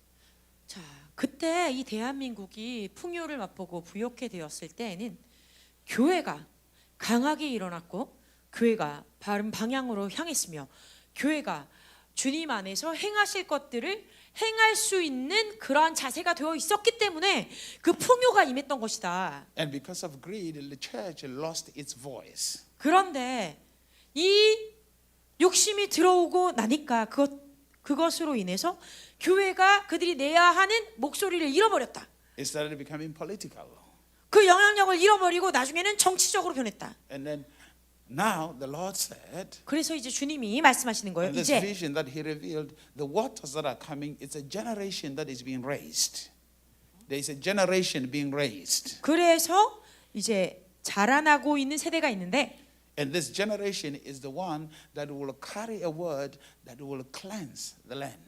자, 그때 이 대한민국이 풍요를 맛보고 부욕해 되었을 때에는 교회가 강하게 일어났고 교회가 바른 방향으로 향했으며 교회가 주님 안에서 행하실 것들을 행할 수 있는 그러한 자세가 되어 있었기 때문에 그 풍요가 임했던 것이다. And because of greed, the church lost its voice. 그런데 이 욕심이 들어오고 나니까 그것으로 인해서 교회가 그들이 내야 하는 목소리를 잃어버렸다. It started becoming political. 그 영향력을 잃어버리고 나중에는 정치적으로 변했다. And then now the Lord said, 그래서 이제 주님이 말씀하시는 거예요. in this 이제 vision that he revealed, the waters that are coming, it's a generation that is being raised. There is a generation being raised. 그래서 이제 자라나고 있는 세대가 있는데 And this generation is the one that will carry a word that will cleanse the land.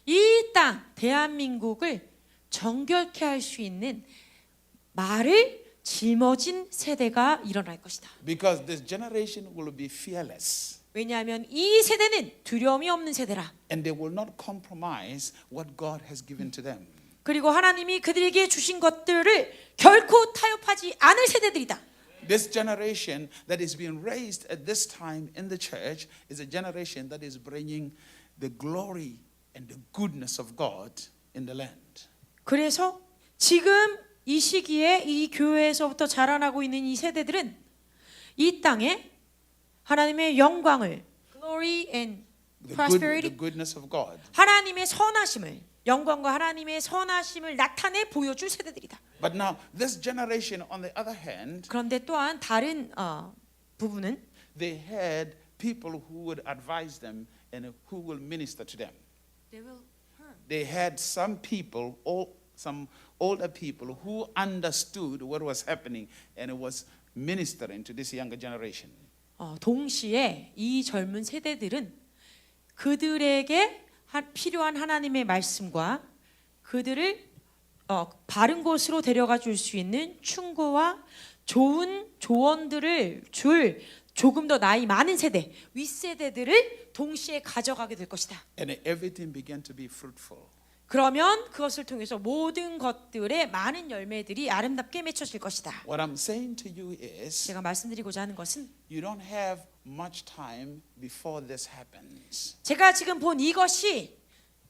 이 땅 대한민국을 정결케 할 수 있는 말을 짊어진 세대가 일어날 것이다. Because this generation will be fearless. 왜냐하면 이 세대는 두려움이 없는 세대라. And they will not compromise what God has given to them. 그리고 하나님이 그들에게 주신 것들을 결코 타협하지 않을 세대들이다. This generation that is being raised at this time in the church is a generation that is bringing the glory and the goodness of God in the land. 그래서 지금 이 시기에 이 교회에서부터 자라나고 있는 이 세대들은 이 땅에 하나님의 영광을 glory and prosperity The goodness of God. 하나님의 선하심을 영광과 하나님의 선하심을 나타내 보여줄 세대들이다. But now this generation on the other hand, 그런데 또한 다른 부분은 they had people who would advise them and who will minister to them. They had some people, some older people who understood what was happening and was ministering to this younger generation. 동시에 이 젊은 세대들은 그들에게 필요한 하나님의 말씀과 그들을 바른 곳으로 데려가 줄 수 있는 충고와 좋은 조언들을 줄 조금 더 나이 많은 세대, 윗세대들을 동시에 가져가게 될 것이다. And everything began to be fruitful. 그러면 그것을 통해서 모든 것들의 많은 열매들이 아름답게 맺혀질 것이다. What I'm saying to you is, 제가 말씀드리고자 하는 것은 you don't have much time before this happens. 제가 지금 본 이것이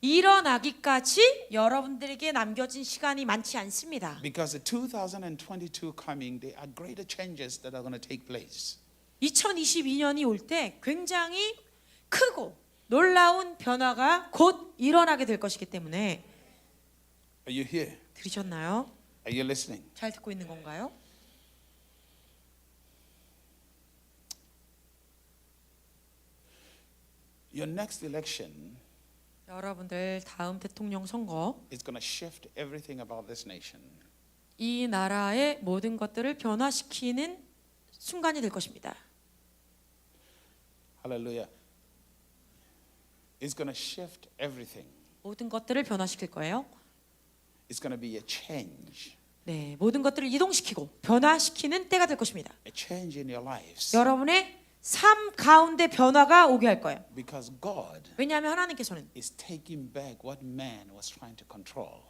일어나기까지 여러분들에게 남겨진 시간이 많지 않습니다. Because the 2022 coming, there are greater changes that are going to take place. 2022년이 올 때 굉장히 크고 놀라운 변화가 곧 일어나게 될 것이기 때문에 Are you here? 들으셨나요? Are you listening? 잘 듣고 있는 건가요? Your next election 여러분들 다음 대통령 선거 is going to shift everything about this nation. 이 나라의 모든 것들을 변화시키는 순간이 될 것입니다. Hallelujah. It's going to shift everything. 모든 것들을 변화시킬 거예요. It's going to be a change. 네, 모든 것들을 이동시키고 변화시키는 때가 될 것입니다. A change in your lives. 여러분의 삶 가운데 변화가 오게 할 거예요. Because God 왜냐하면 하나님께서는 is taking back what man was trying to control.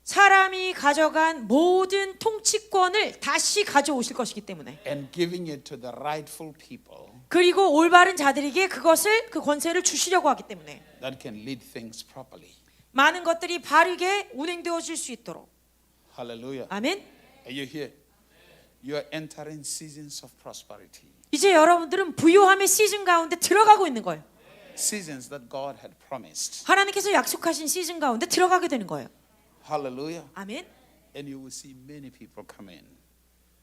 사람이 가져간 모든 통치권을 다시 가져오실 것이기 때문에 And giving it to the rightful people 그리고 올바른 자들에게 그 권세를 주시려고 하기 때문에 that can lead things properly. 많은 것들이 바르게 운행되어질 수 있도록 Hallelujah. 아멘. Are you here? You are entering seasons of prosperity. 이제 여러분들은 부요함의 시즌 가운데 들어가고 있는 거예요. Seasons that God had promised. 하나님께서 약속하신 시즌 가운데 들어가게 되는 거예요. Hallelujah. 아멘. And you will see many people come in.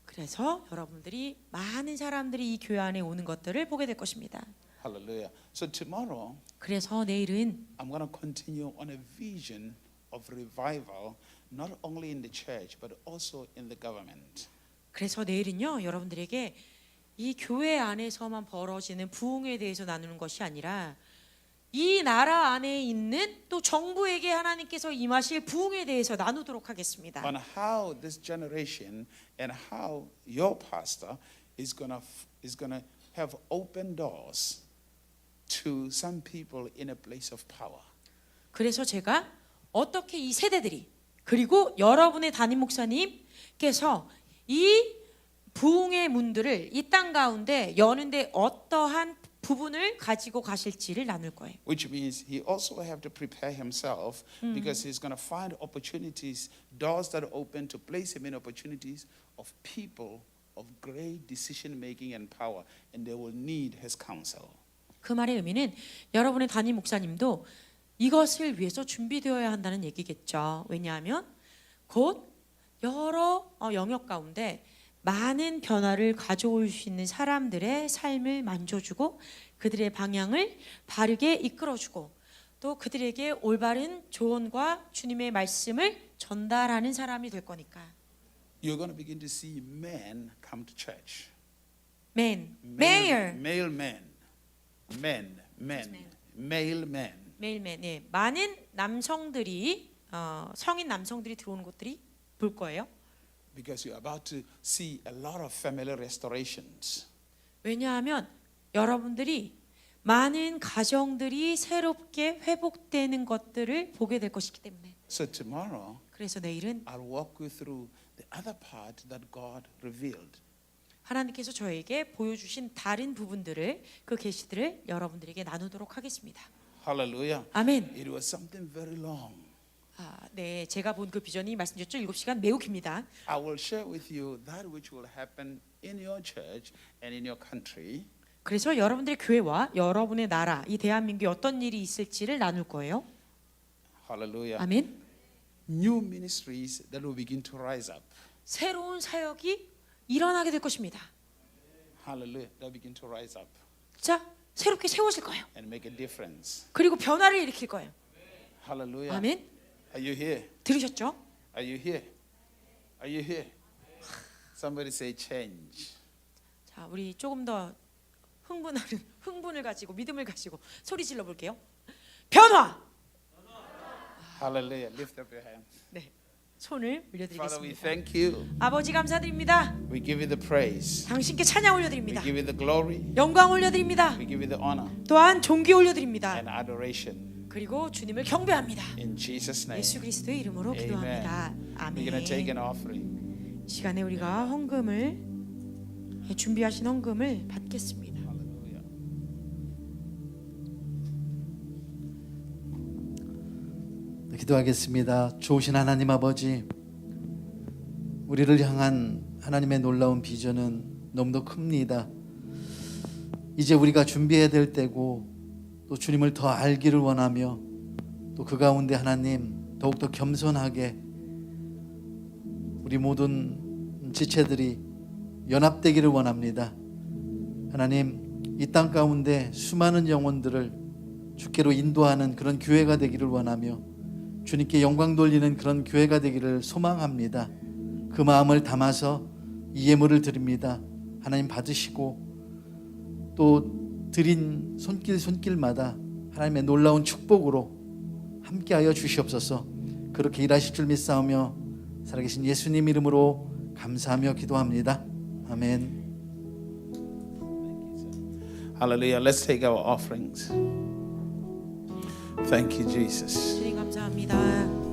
그래서 여러분들이 많은 사람들이 이 교회 안에 오는 것들을 보게 될 것입니다. Hallelujah. So tomorrow 그래서 내일은 I'm going to continue on a vision of revival not only in the church but also in the government. 그래서 내일은요 여러분들에게 이 교회 안에서만 벌어지는 부흥에 대해서 나누는 것이 아니라 이 나라 안에 있는 또 정부에게 하나님께서 임하실 부흥에 대해서 나누도록 하겠습니다. On how this generation and how your pastor is going to have open doors to some people in a place of power. 그래서 제가 어떻게 이 세대들이 그리고 여러분의 담임 목사님께서 이 부흥의 문들을 이 땅 가운데 여는데 어떠한 부분을 가지고 가실지를 나눌 거예요. Which means he also have to prepare himself because he's going to find opportunities, doors that are open to place him in opportunities of people of great decision making and power, and they will need his counsel. 그 말의 의미는 여러분의 담임 목사님도 이것을 위해서 준비되어야 한다는 얘기겠죠. 왜냐하면 곧 여러 영역 가운데 많은 변화를 가져올 수 있는 사람들의 삶을 만져주고 그들의 방향을 바르게 이끌어주고 또 그들에게 올바른 조언과 주님의 말씀을 전달하는 사람이 될 거니까. You're going to begin to see men come to church. Mayor. Male men. Male men. 매일매일 네. 많은 남성들이 성인 남성들이 들어오는 것들이 볼 거예요. Because you're about to see a lot of family restorations. 왜냐하면 여러분들이 많은 가정들이 새롭게 회복되는 것들을 보게 될 것이기 때문에. So tomorrow, 그래서 내일은 I'll walk you through the other part that God revealed. 하나님께서 저에게 보여주신 다른 부분들을 그 계시들을 여러분들에게 나누도록 하겠습니다. Hallelujah. 아멘. It was something very long. 네, 제가 본 그 비전이 말씀드렸죠. 7시간 매우 깁니다. I will share with you that which will happen in your church and in your country. 그래서 여러분들의 교회와 여러분의 나라, 이 대한민국에 어떤 일이 있을지를 나눌 거예요. Hallelujah. 아멘. New ministries that will begin to rise up. 새로운 사역이 일어나게 될 것입니다. Hallelujah. They'll begin to rise up 자, 새롭게 세워질 거예요. and make a difference. 그리고 변화를 일으킬 거예요. Hallelujah. 아멘. Are you here? 들으셨죠? Are you here? Are you here? Somebody say change. 자, 우리 조금 더 흥분을 가지고 믿음을 가지고 소리 질러 볼게요. 변화. Hallelujah. Lift up your hands. 네, 손을 Father, we 올려드리겠습니다. thank you. 아버지 감사드립니다. We give you the praise. 당신께 찬양 We 올려드립니다. give you the glory. 영광 올려드립니다. We give you the honor 또한 존귀 올려드립니다. and adoration. 그리고 주님을 경배합니다. In Jesus' name. 예수 그리스도의 이름으로 Amen. 기도합니다. We're going to take 아멘. an offering. 이 시간에 우리가 헌금을 준비하신 헌금을 받겠습니다. Hallelujah. 기도하겠습니다. 좋으신 하나님 아버지, 우리를 향한 하나님의 놀라운 비전은 너무도 큽니다. 이제 우리가 준비해야 될 때고 또 주님을 더 알기를 원하며 또 그 가운데 하나님 더욱더 겸손하게 우리 모든 지체들이 연합되기를 원합니다. 하나님, 이 땅 가운데 수많은 영혼들을 주께로 인도하는 그런 교회가 되기를 원하며 주님께 영광 돌리는 그런 교회가 되기를 소망합니다. 그 마음을 담아서 이 예물을 드립니다. 하나님 받으시고 또 드린 손길마다 하나님의 놀라운 축복으로 함께하여 주시옵소서. 그렇게 일하실 줄 믿사오며 살아계신 예수님 이름으로 감사하며 기도합니다. 아멘. Hallelujah. Let's take our offerings. Thank you, Jesus. 주님 감사합니다.